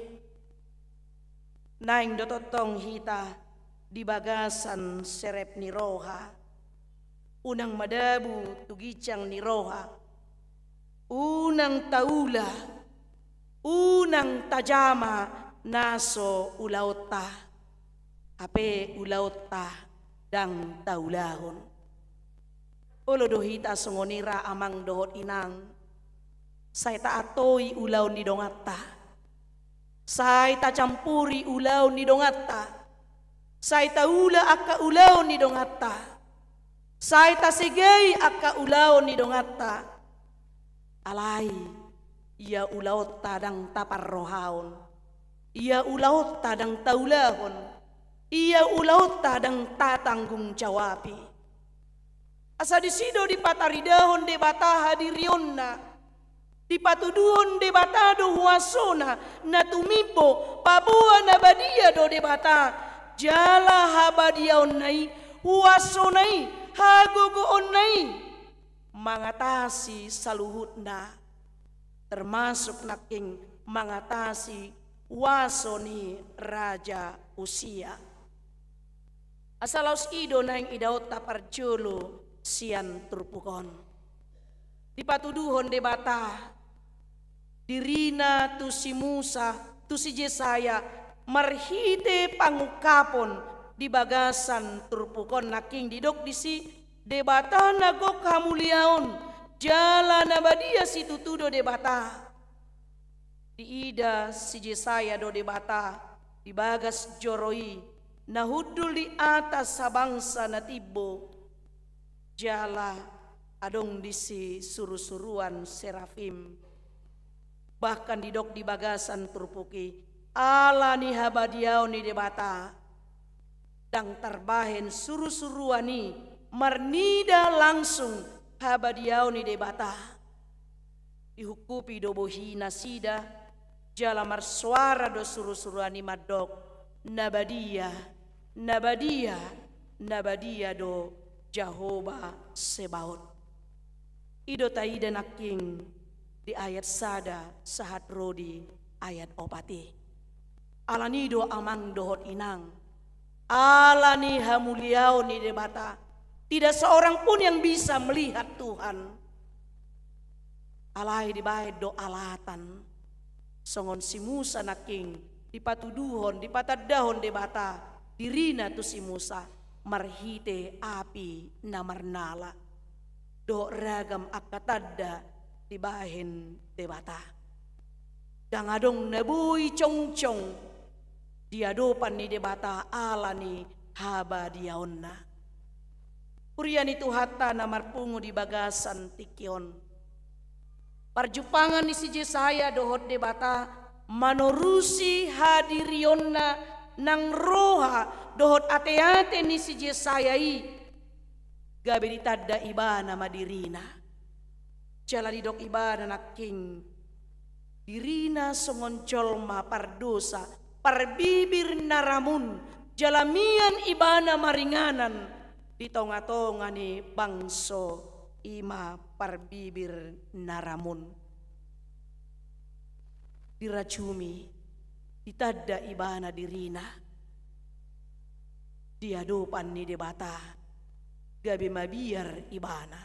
Naing dototong hita di bagasan serep ni roha. Unang madabu tugicang ni roha. Unang taula. Unang tajama naso ulauta. Ape ulauta dang taulahon. Ulo dohita songonira amang dohot inang. Saya tak atoi ulau ni dongata. Saya tak campuri ulau ni dongata. Saya tak ula akka ulau ni dongata. Saya tak segei akka ulau ni dongata. Alai, ia ulau tadang tapar rohaon. Ia ulau tadang taulahon. Ia ulau tadang tatanggung jawabi. Asa disido di pataridahon debata hadirionna. Di patuduhon debata do huasona na tumibo pabua na badia do debata jala habadia onai huasonai hagogo onai mangatasi saluhutna termasuk naking mangatasi wasoni raja usia asalaus ido naing idaot taparjolo sian turpukon di patuduhon debata dirina tu si Musa tu si Jesaya marhite pangukapon di bagasan turpukon naking didok disi debata nagok hamuliaon jala nabadia si tutudo debata di ida si Jesaya do debata di bagas joroi nahudul di atas sabangsa natibo jala adong disi suru-suruan serafim bahkan didok di bagasan turpuki ala ni habadiao ni debata dang tarbahen suru-suruan ni marnida langsung habadiao ni debata dihukupi do bohina sida jala marsuara do suru-suruan ni madok nabadia do Jehovah Sebaot ido taida naking di ayat sada sahat rodi ayat opati alani do amang dohot inang alani hamuliau ni debata tidak seorang pun yang bisa melihat Tuhan alai dibaid do alatan songon si Musa naking dipatuduhon dipatadahon debata dirina tu si Musa marhite api namarnala do ragam akatadda tibahin debata dangadong nabuy cong-cong diadopan ni debata ala ni habadiaonna Urian itu hatta na marpungo di bagasan tikyon. Parjupangan ni si Jesaya dohot debata manorusi hadirionna nang roha dohot ate-ate ni si Jesayai gabe ditadda ibana madirina jala didok ibana naking dirina songoncol ma pardosa parbibir naramun jalamian ibana maringanan di tonga-tonga ni bangso ima parbibir naramun diracumi ditadda ibana dirina diadopan ni debata gabi mabiar ibana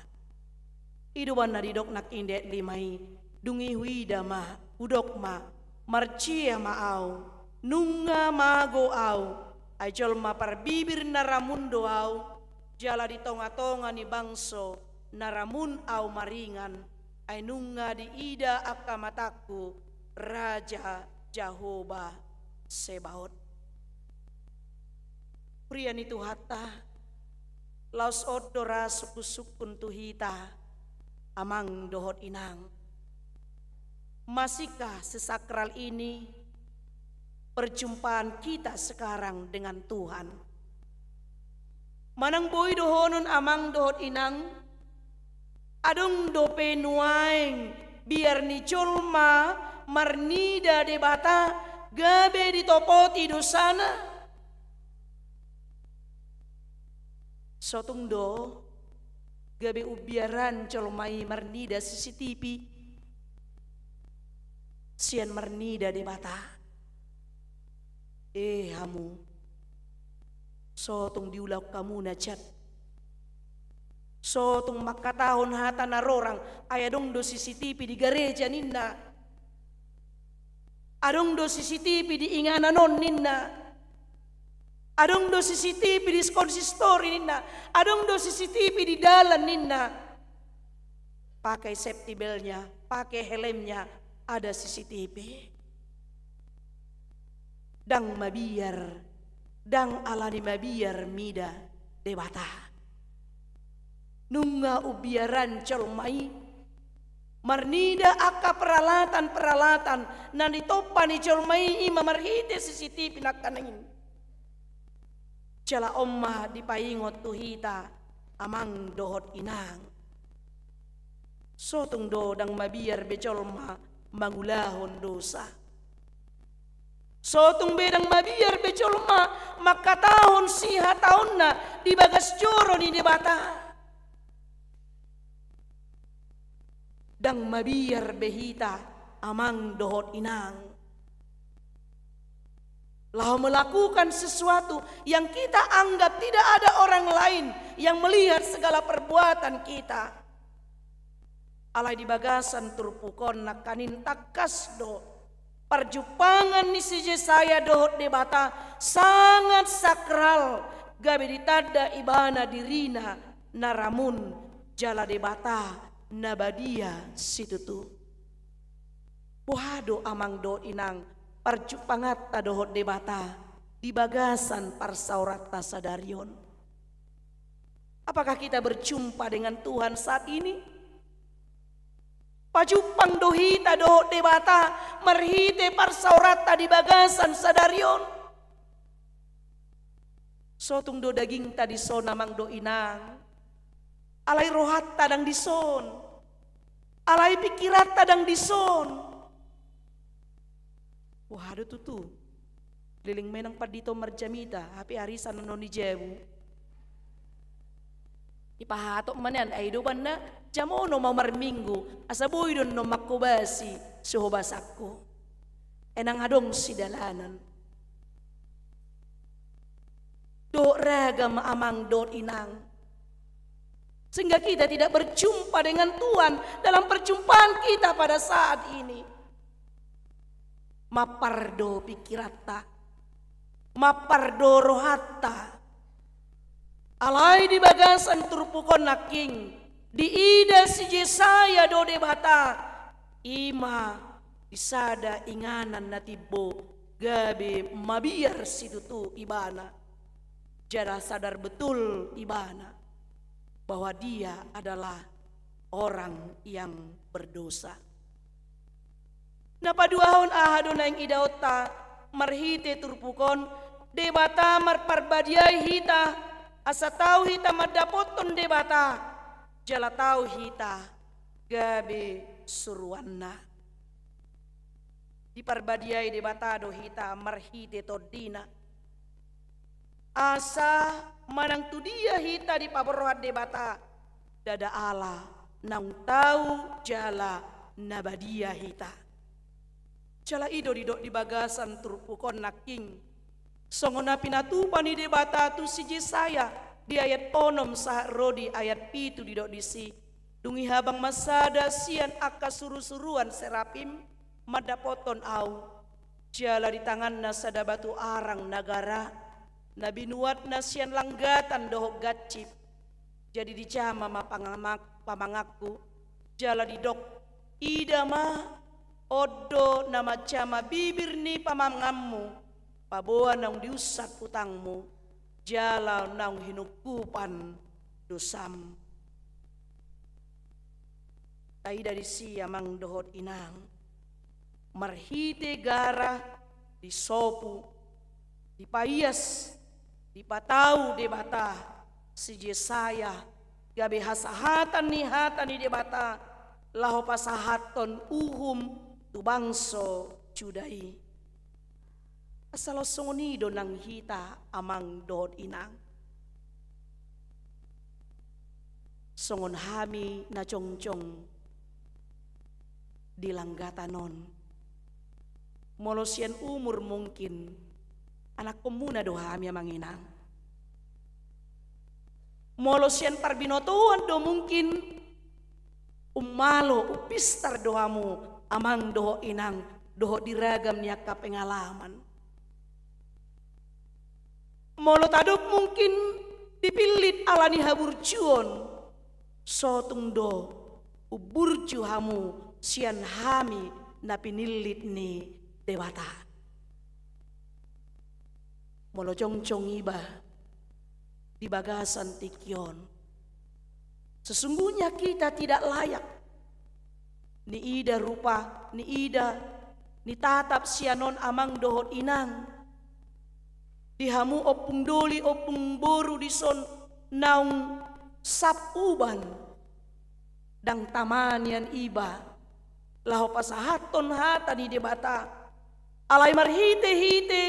iduban na didok nak indet limai dungi huida ma udok ma marcia ma au nunga mago au ajol ma parbibir naramundo au jala di tonga-tonga ni bangso naramun au maringan ay nunga di ida akamataku Raja Jehovah Sebaot. Pria ni tuhata laos odora suku-sukun tuhita amang dohot inang. Masihkah sesakral ini perjumpaan kita sekarang dengan Tuhan? Manang boy dohonon amang dohot inang adong dope nuaing biar ni colma marnida debata gabe ditopoti dosana sotung do gabe ubiaran colmai marnida CCTV sian marnida debata hamu sotung diulau kamu na chat sotung makatahon hata narorang ayadong do CCTV di gereja ninna adong do CCTV di ingananon ninna adong do CCTV di konsistori ninna adong do CCTV di dalan ninna pakai safety beltnya pakai helmnya ada CCTV dang mabiar dang alani mabiar mida debata nunga ubiaran colmai marnida aka peralatan nan ditopani colmai ima marhite CCTV nakanangin jala omma dipaingot tuhita amang dohot inang sotung do dang mabiar becolma mangulahon dosa sotung bedang mabiar becolma makatahon siha taonna di bagas joro ni debata dang mabiar behita amang dohot inang lau melakukan sesuatu yang kita anggap tidak ada orang lain yang melihat segala perbuatan kita alai di bagasan turpukon nakanin takas do perjupangan ni si Jesaya dohot debata sangat sakral gabe ditadda ibana dirina naramun jala debata nabadia situtu wahdo amang do inang perjupangat dohot debata di bagasan parsaurata sadarion. Apakah kita berjumpa dengan Tuhan saat ini? Pajupang dohita dohot debata merhite parsaurata di bagasan sadarion. Sotung do daging tadi son amang do inang. Alai rohat tadang dison. Alai pikirat tadang dison. Wah ada tutu. Liling menang padito marjamita. Hapi arisan noni jebu. Ipahatok manan ay doban na jamono mau marminggu asaboy don no makubasi suhobasakko enang adong si dalanan do ragam amang do inang sehingga kita tidak berjumpa dengan Tuhan dalam perjumpaan kita pada saat ini mapardo pikirata mapardo rohata alai di bagasan turpukon naking di ida si Jesaya do debata ima isada inganan natibo gabe mabiar situtu ibana jara sadar betul ibana bahwa dia adalah orang yang berdosa. Na paduahon ahado na ing idaota marhite turpukon debata marparbadiay hita asa tau hita madapoton debata jala tau hita gabe suruanna di parbadiay debata do hita marhite todina asa manang tudia hita di paborohat debata dada ala nang tau jala nabadia hita jala ido didok di bagasan turpukon naking songona pinatupan ni debata tu si Jesaya di ayat onom sah rodi ayat pitu didok disi dungi habang masada sian aka suru-suruan serapim madapoton au jala di tangan na sada batu arang nagara nabi nuat na sian langgatan dohok gacip jadi dicama pamangaku jala didok ida mah odo nama cama bibir ni pamangammu paboa nang diusat utangmu jala nang hinukupan dosam tai dari sia mang dohot inang marhite gara disopu dipaias dipatau debata si Jesaya gabe hasahatan ni debata laho pasahaton uhum tu bangso Judai asalo songonido nang hita amang dohot inang songon hami na congcong di langgatanon molosian umur mungkin anak komuna do hami amang inang molosian parbinotoan do mungkin umalo upistar doamu amang doho inang doho diragam niaka pengalaman molo tadop mungkin dipilit alani haburjuon sotung do uburju hamu sian hami na pinilit ni dewata molo congcong iba di bagasan tikyon sesungguhnya kita tidak layak ni ida rupa ni ida ni tatap sianon amang dohot inang dihamu opung doli opung boru dison naung sapuban dang tamanian iba laho pasahaton hata ni debata alai marhite hite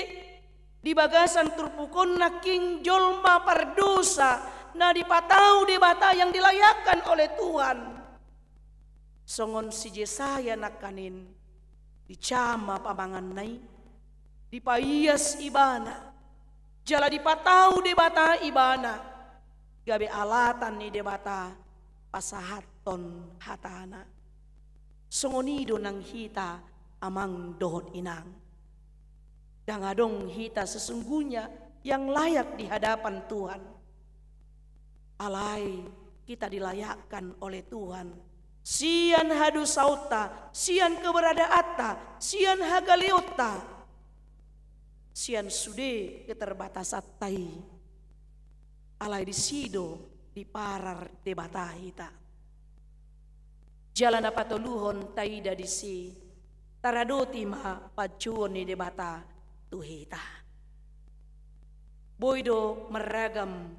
di bagasan turpukon naking jolma pardosa na dipatau debata yang dilayakkan oleh Tuhan songon si Jesaya nakanin dicama pamangan nai dipaias ibana jala dipatau debata ibana gabe alatan ni debata pasahaton hatana songonido nang hita amang dohot inang dangadong hita sesungguhnya yang layak di hadapan Tuhan alai kita dilayakkan oleh Tuhan sian hadu sauta sian keberadaata sian hagaliota sian sude keterbatasan tai alai disido di parar debata hita jalan patoluhon tai dadisi taradoti ma pacuon ni debata tuhita boido meragam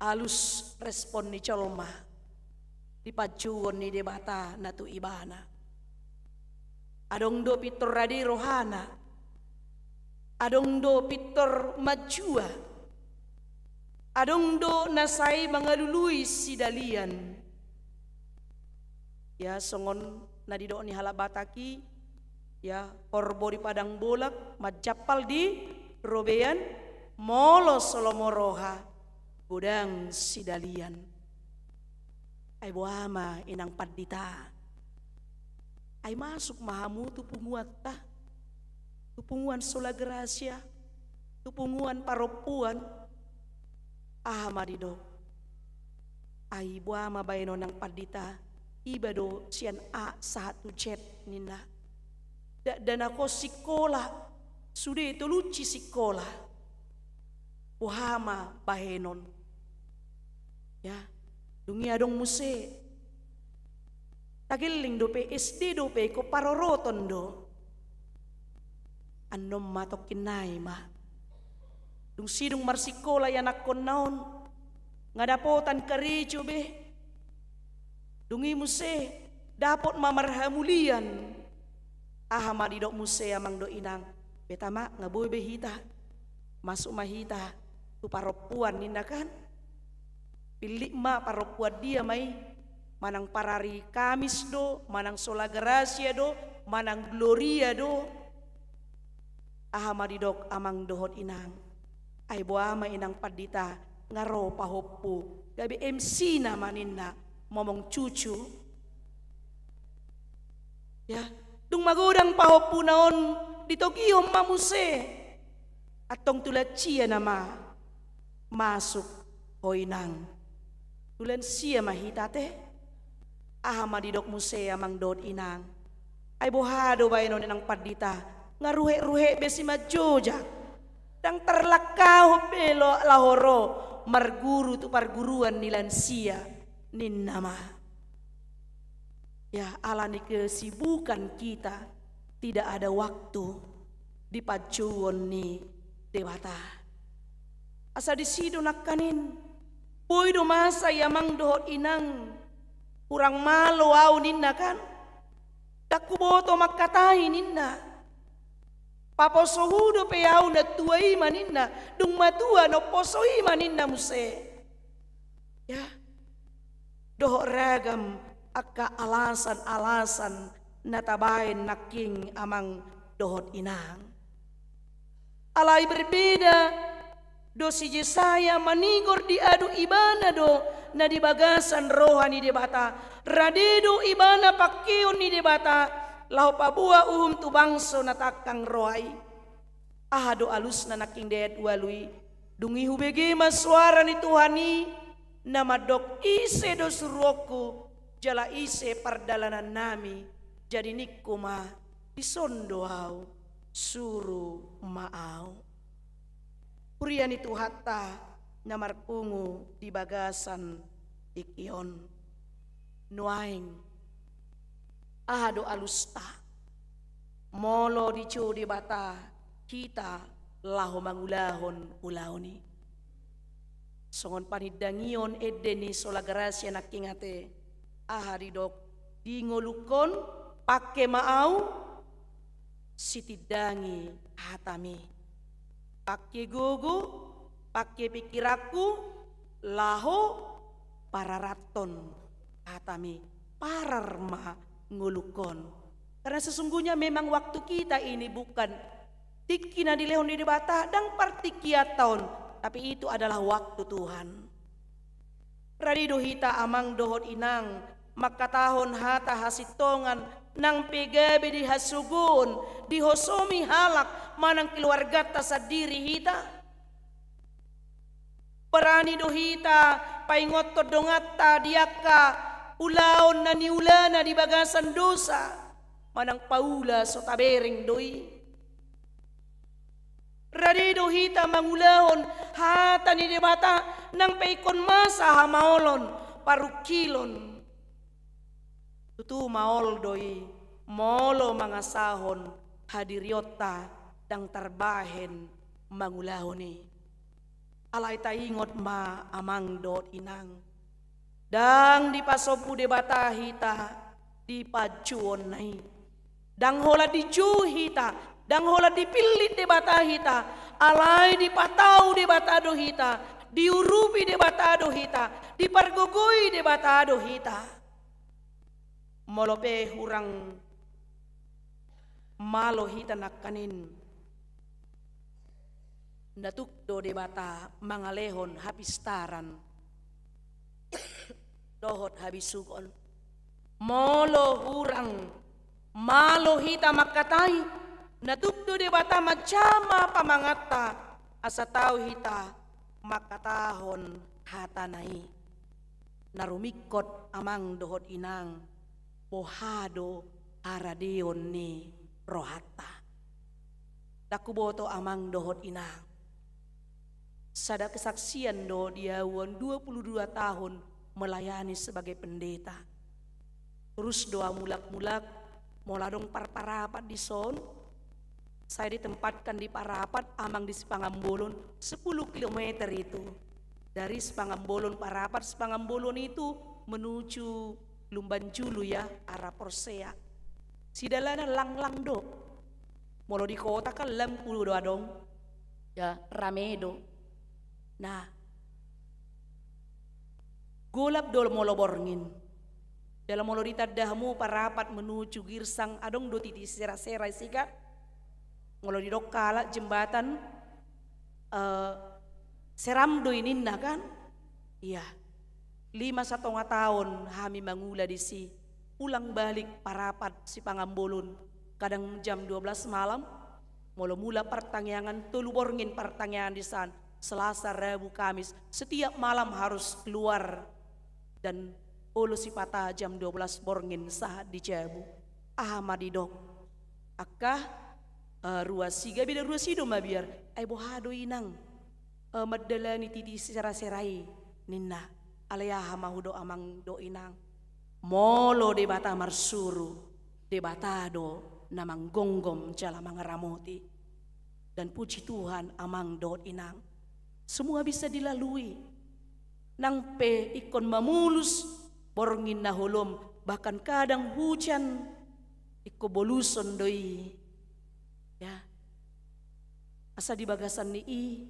alus respon ni colma di pacuon ni debata natu ibana adong do pitor radi rohana adong do pitor majua adong do nasai mangalului sidalian ya songon nadido ni halabataki ya korbo di padang bolak majapal di robean molo solomoroha budang sidalian ay buama inang padita ay masuk mahamu tupunguan ta tupunguan sola gracia tupunguan paropuan ahamadido ay buama bayno nang padita ibado sian a satu chat nina dan ako sikola sudah itu luci sikola buhama bahenon ya dungi adong muse tagiling do pe SD do pe ko paroroton do. Anom matok kinay ma. Dung sidung marsikola yan akon naon. Nga dapotan karicho be. Dungi muse dapot mamarhamulian. Ahama di dok muse amang do inang. Betama nga boy behita. Masuk mahita. Tu paropuan ninda kan. Pilih ma paropuan dia mai. Manang parari Kamis do. Manang sola gracia do. Manang gloria do. Ahama di dok amang dohot inang. Ay buama inang padita ngaro pahoppo. Gabi MC na maninna momong cucu. Ya, tung magudang pahoppo naon di Tokyo mamuse. Atong tulat siya nama masuk o inang. Tulan siya mahitate. Ahama di dok muse amang dohot inang. Ay buhado ba inon inang padita. Ngaruhe-ruhe besi majojak dang terlakau belo lahoro marguru tu parguruan nilansia ninnama. Ya alani kesibukan kita tidak ada waktu di pacuon ni dewata. Asa di sido nakanin boy do masa yamang dohot inang kurang malo au ninna kan dakuboto makatahi ninna. Paposohudo peyau na tuai maninna dung matua no posoi maninna muse. Ya. Doh ragam akka alasan-alasan natabain naking amang dohot inang. Alai berbeda do si Jesaya manigor di adu ibana do na di bagasan rohani di bata. Radedo ibana pakion ni di bata. Lau pabua tu bangso natakang rohai. Ahado alus na naking dead walui. Dungi hubege suara ni Tuhani. Namadok ise do suruoku. Jala ise pardalanan nami. Jadi nikuma isondo hau. Suru maau. Purian itu hatta. Namarpungu di bagasan ikion. Nuaing. Ahado alusta molo dicu di bata kita laho mangulahon ulaoni songon panidangion edeni sola gracia nakingate ahari dok dingolukon pake maau sitidangi hatami pake gogo pake pikiraku laho pararaton hatami pararma ngulukon. Karena sesungguhnya memang waktu kita ini bukan tikina di lehon di bata dan partikia tahun, tapi itu adalah waktu Tuhan. Radido hita amang dohot inang, maka tahun hata hasitongan nang pegabe di hasugun, di hosomi halak manang keluarga tasadiri hita. Perani dohita paingoto dongata diaka ulaon na niulana di bagasan dosa manang paula so tabering doi. Radido hita mangulahon hata ni debata nang peikon masa hamaolon parukilon. Tutu maol doi molo mangasahon hadiriota dang tarbahen mangulahoni. Alay taingot ma amang dot inang. Dang di pasopu de bata hita di pacuon nai. Dang hola di ju hita, dang hola di pilit de bata hita, alai di patau de bata do hita, di urupi de bata do hita, di pargogoi de bata do hita. Molope hurang malo hita nakanin. Natuk do de bata mangalehon hapistaran. Dohot habis sugon molo hurang malo hita makatai natupdo de bata macama pamangata asa tau hita makatahon hatanai narumikot amang dohot inang pohado aradeon ni rohata dakuboto amang dohot inang sada kesaksian do dia 22 tahun melayani sebagai pendeta. Terus doa mulak-mulak, moladong parparapat di son. Saya ditempatkan di Parapat, amang di Sipangambolon, 10 kilometer itu. Dari Sipangambolon, Parapat, Sipangambolon itu menuju Lumbanjulu ya, arah Porsea. Sidalana lang-lang do. Molo di kota kan lampu do adong. Ya, rame do. Nah, golap do molo borngin. Dalam molo ditadahmu Parapat menuju Girsang adong do titi sera-sera sika. Molo di dokala jembatan seram do ininna kan? Iya. 5,5 tahun kami mangula di si. Pulang balik Parapat Sipangambolon. Kadang jam 12 malam. Molo mula pertanyaan telu borngin pertanyaan di sana. Selasa, Rabu, Kamis. Setiap malam harus keluar. Dan ulu sipata jam 12 borngin saat di Jabu. Ahmadidok. Akah ruasiga bida ruasido mabiar ay bohado inang madalani titi sera-serai ninna alayaha mahudo amang do inang molo de bata marsuru de batado namang gonggom jala mangaramoti dan puji Tuhan amang do inang semua bisa dilalui nang pe ikon mamulus borngin na hulom bahkan kadang hujan iko boluson doi ya, asa di bagasan ni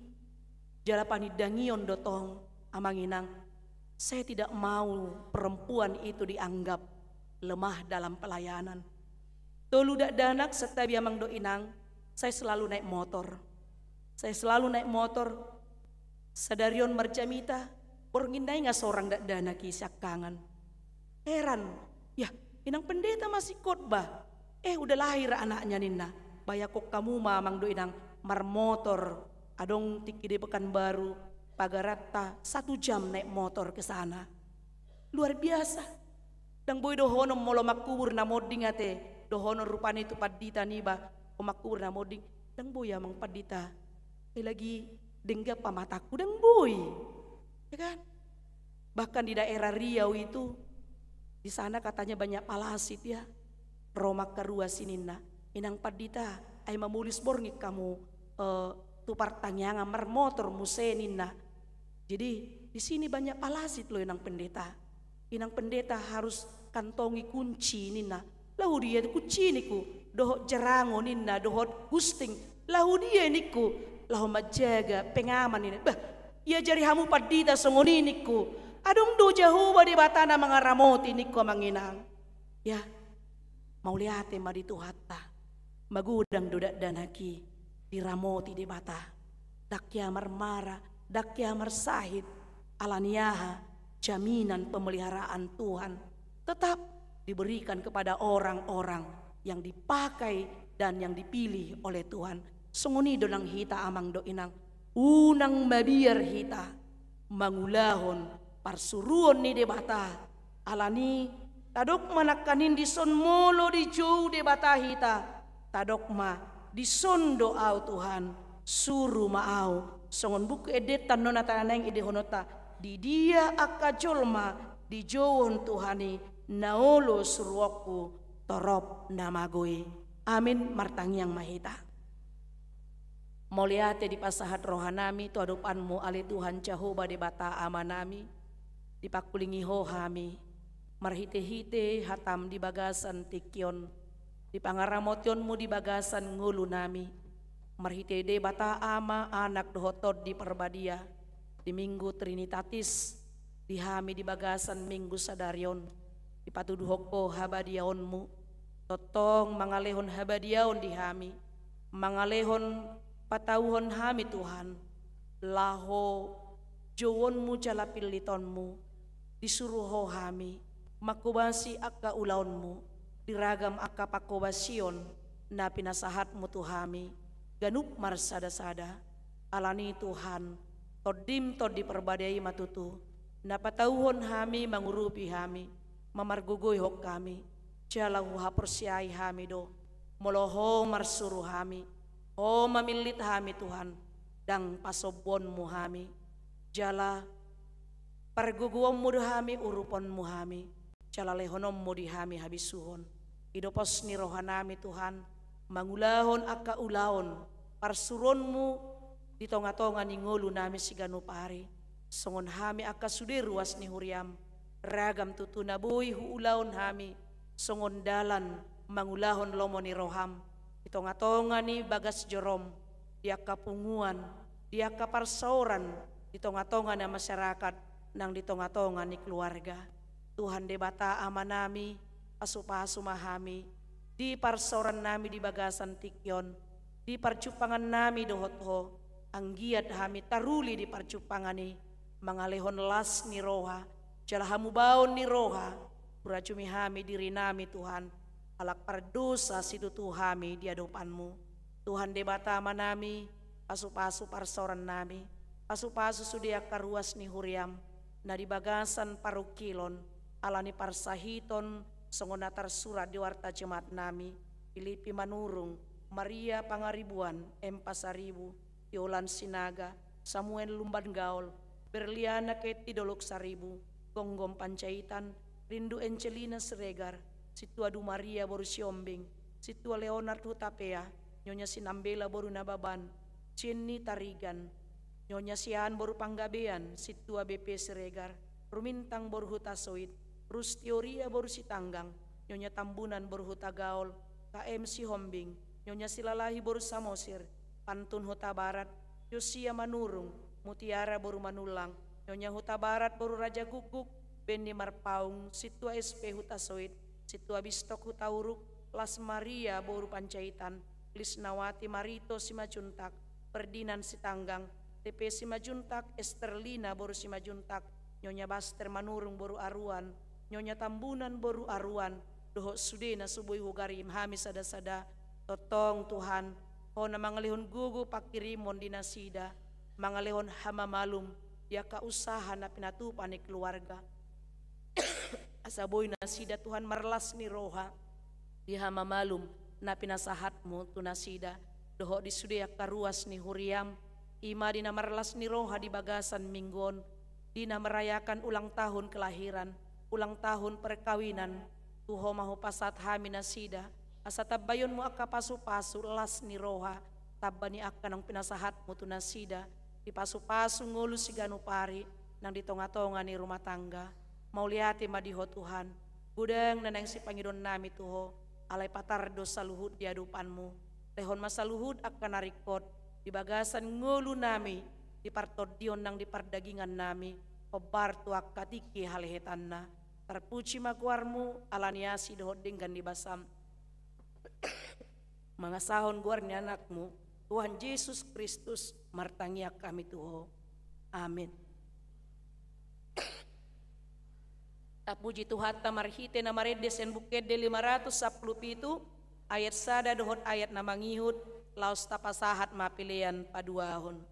jalapan dangion dotong amanginang. Saya tidak mau perempuan itu dianggap lemah dalam pelayanan. Tolu dak danak setabi amang do inang, saya selalu naik motor. Saya selalu naik motor. Sadarion marjamita, borngindai nggak seorang dak danaki syakangan. Heran, ya inang pendeta masih khotbah. Udah lahir anaknya Nina. Bayakok kamu mamang do inang marmotor adong tiki di Pekanbaru Pagarata 1 jam naik motor ke sana luar biasa dang boy dohono molo makubur na moding ate dohono rupane itu padita niba o makubur na moding dang boy amang padita lagi dengga pamataku dang boy ya kan bahkan di daerah Riau itu di sana katanya banyak palasit ya Romak karua sinina inang padita ay mamulis borngik kamu tu pertanyaan marmotor museninna. Jadi di sini banyak palasit loh inang pendeta harus kantongi kunci nina. Lahu dia kunci niku dohot jerango nina dohot gusting. Lahu dia niku lahu majaga pengaman nina. Bah ia jari hamu padita songoni niku. Adong do jahuba di batana mangaramoti niku manginang. Ya mau lihat mari tuhatta. Magudang dudak danaki diramoti di bata dakya marmara dakya marsahid alaniyaha jaminan pemeliharaan Tuhan tetap diberikan kepada orang-orang yang dipakai dan yang dipilih oleh Tuhan sunguni donang hita amang do inang unang mabiar hita mangulahon parsuruon ni de bata alani tadok manakanin di son molo di jauh de bata hita tadokma di sondo au Tuhan suruh maau songon buku edetan nona tanang ide honota di dia akajolma di jowon Tuhani naolo suruoku torop namagoy amin martangyang mahita moliate di pasahat rohanami tu adupanmu ali Tuhan Jehovah di bata amanami di pakulingi hohami marhite-hite hatam di bagasan tikyon di pangaramotionmu di bagasan ngulu nami marhitede bata ama anak dohotod di perbadia di minggu trinitatis di hami di bagasan minggu sadarion di patuduhoko habadiaonmu totong mangalehon habadiaon di hami mangalehon patauhon hami Tuhan laho jowonmu jalapilitonmu disuruh ho hami makubasi akka ulaonmu diragam akka pakobasion na pinasahatmu Tuhami ganup marsada-sada alani Tuhan todim tod di perbadai matutu na patauhon hami mangurupi hami mamargugoy hok kami jalahu hapersiai hami do moloho marsuru hami o mamilit hami Tuhan dang pasobonmu hami jala parguguammu hami uruponmu hami calalehonommo di hami habisuhon. Idopos ni rohanami Tuhan, mangulahon akka ulahon, parsuronmu di tonga-tonga ni ngolu nami siganu pari. Songon hami akka sudir ruas ni huriam, ragam tutuna buhi huulahon hami, songon dalan mangulahon lomo ni roham. Di tonga-tonga ni bagas jorom, di akka punguan, di akka parsauran, di tonga-tonga na masyarakat, nang di tonga-tonga ni keluarga. Tuhan debata amanami, pasu-pasu mahami, di parsauran nami di bagasan tikyon, di parcupangan nami dohotho, anggiat hami taruli di parcupangani, mangalehon las ni roha, jalahamu baon ni roha, puracumi hami diri nami Tuhan, alak pardosa situ tuhami di hadapanmu. Tuhan debata amanami, pasu-pasu parsauran nami, pasu-pasu sudia karuas ni huriam, na di bagasan parukilon, alani parsahiton, songonatar surat di warta jemaat nami, Filipi Manurung, Maria Pangaribuan, Empasaribu, Yolan Sinaga, Samuel Lumban Gaul, Berliana Keti Dolok Saribu, Gonggom Pancaitan, Rindu Encelina Seregar, Situa Du Maria Boru Siombing, Situa Leonard Hutapea, Nyonya Sinambela Boru Nababan, Cinni Tarigan, Nyonya Sian Boru Panggabean, Situa BP Seregar, Rumintang Boru Hutasoid, Rustioria Boru Sitanggang, Nyonya Tambunan Boru Hutagaol, KM Sihombing, Nyonya Silalahi Boru Samosir, Pantun Huta Barat, Yosia Manurung, Mutiara Boru Manulang, Nyonya Huta Barat Boru Raja Guguk, Bendi Marpaung, Situa SP Hutasoid, Situa Bistok Hutauruk, Las Maria Boru Pancaitan, Lisnawati Marito Simajuntak, Perdinan Sitanggang, TP Simajuntak, Esterlina Boru Simajuntak, Nyonya Baster Manurung Boru Aruan, Nyonya Tambunan Boru Aruan, dohok sudena subui hugarim hami sada-sada, totong Tuhan, ho na mangalihon gugu pakirimon di nasida, mangalihon hama malum, ya kausaha na pinatupan ni keluarga. Asaboy nasida Tuhan marlas ni roha, di hama malum na pinasahatmu tu nasida, dohok di sudia karuas ni huriam, ima di na marlas ni roha di bagasan minggon, di na merayakan ulang tahun kelahiran, ulang tahun perkawinan, tuho mahu pasat hami nasida, asa tabayon mo akka pasu-pasu las ni roha, tabani akka ng pinasahat mo tu nasida, di pasu-pasu ngulu si ganupari, nang ditonga-tonga ni rumah tangga, maulihati madiho Tuhan, gudang nanang si Panginoon nami tuho, alay patardo sa luhud di adupanmu, lehon masaluhud akka narikot, di bagasan ngulu nami, di partodion nang di pardagingan nami, obartu akka tiki halehetan na, terpuji maguarmu alaniasi dohot dengan dibasam mga sahon guarni anakmu Tuhan Yesus Kristus martangiak kami tuho. Amin. Tapuji Tuhan tamarhite na maredes en buked de 517 ayat sada dohot ayat na mangihut laos tapasahat mapilian paduahon.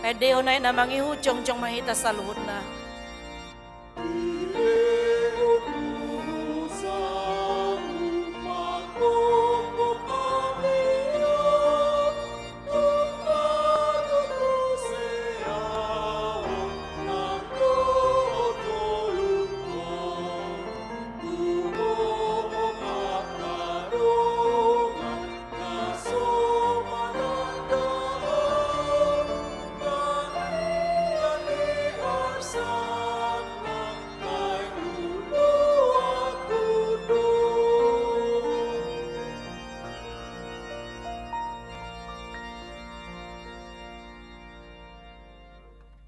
Edeo naik namangi hujong jong mahita saluhutna.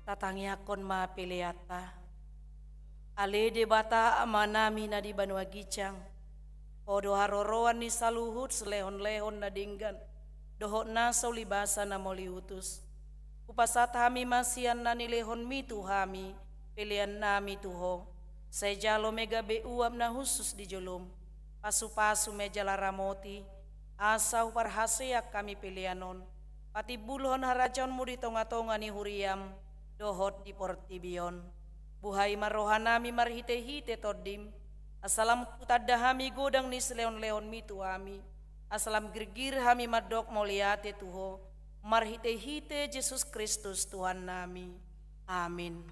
Tatangiakon ma piliata. Ale debata amanami na di Banua Gicang. Odo haroroan ni saluhut selehon-lehon na dinggan. Dohot na saulibasa na moliutus. Upasat hami masian na nilehon mi tuhami. Pilihan nami tuho. Sejalo mega beuam na husus di jolom. Pasu-pasu meja laramoti. Asau parhaseak kami pilihanon. Pati bulhon harajon mu di tonga-tonga ni huriam. Dohot di portibion. Buhay marohanami marhite-hite todim. Asalam tutadda hami godang ni seleon-leon mi tuhami. Asalam girgir hami madok moliate tuho. Marhite-hite Yesus Kristus Tuhan nami. Amin.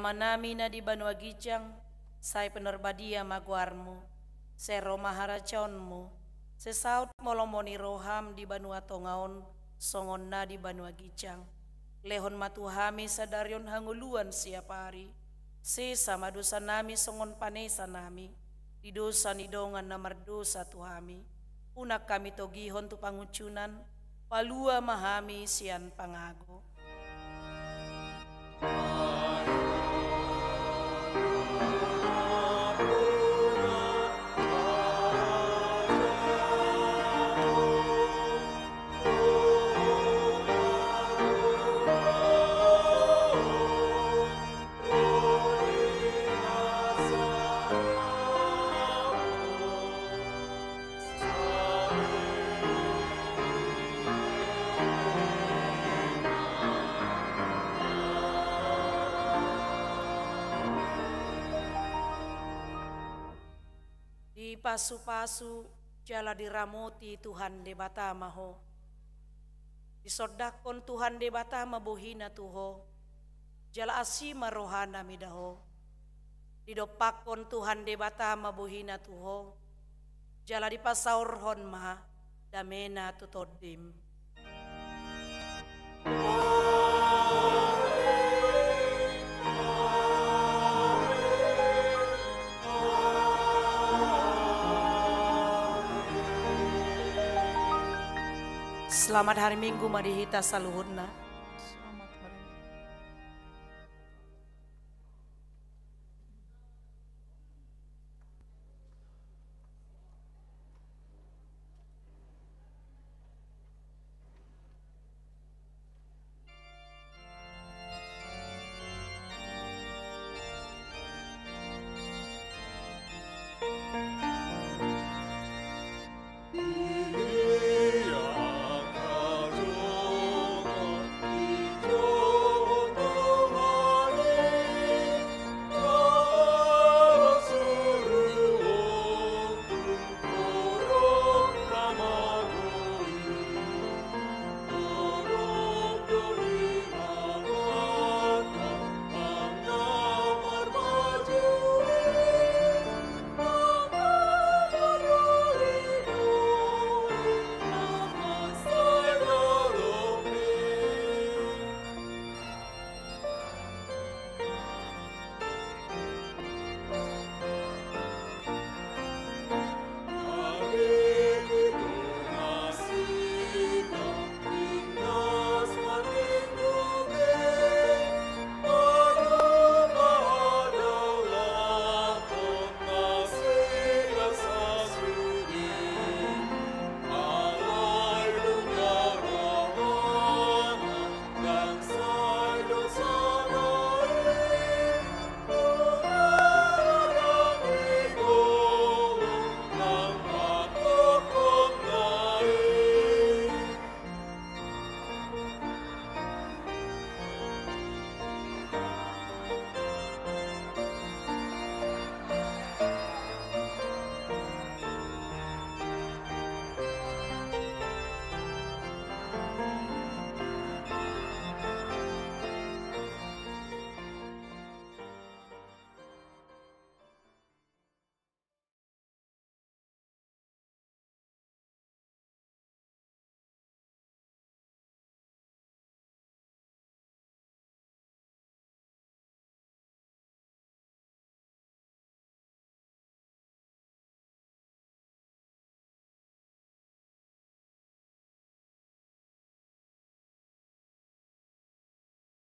Manami na di Banua Gicang, say penerbadia maguarmu, se Roma haraconmu, se saut molomoni roham di Banua Tongaon, songon na di Banua Gicang, lehon matuhami sadarion hanguluan siap hari, se sama dosa nami songon panesa nami, di dosa nidongan na mardosa tuhami, unak kami togihon tu pangucunan, palua mahami sian pangago. Pasu-pasu jala diramoti Tuhan de batama ho. Disodakon Tuhan de batama bohina tuho. Jala asima rohana midaho. Didopakon Tuhan de batama bohina tuho. Jala dipasaurhon ma damena tutodim. Selamat hari Minggu madihita saluhurna.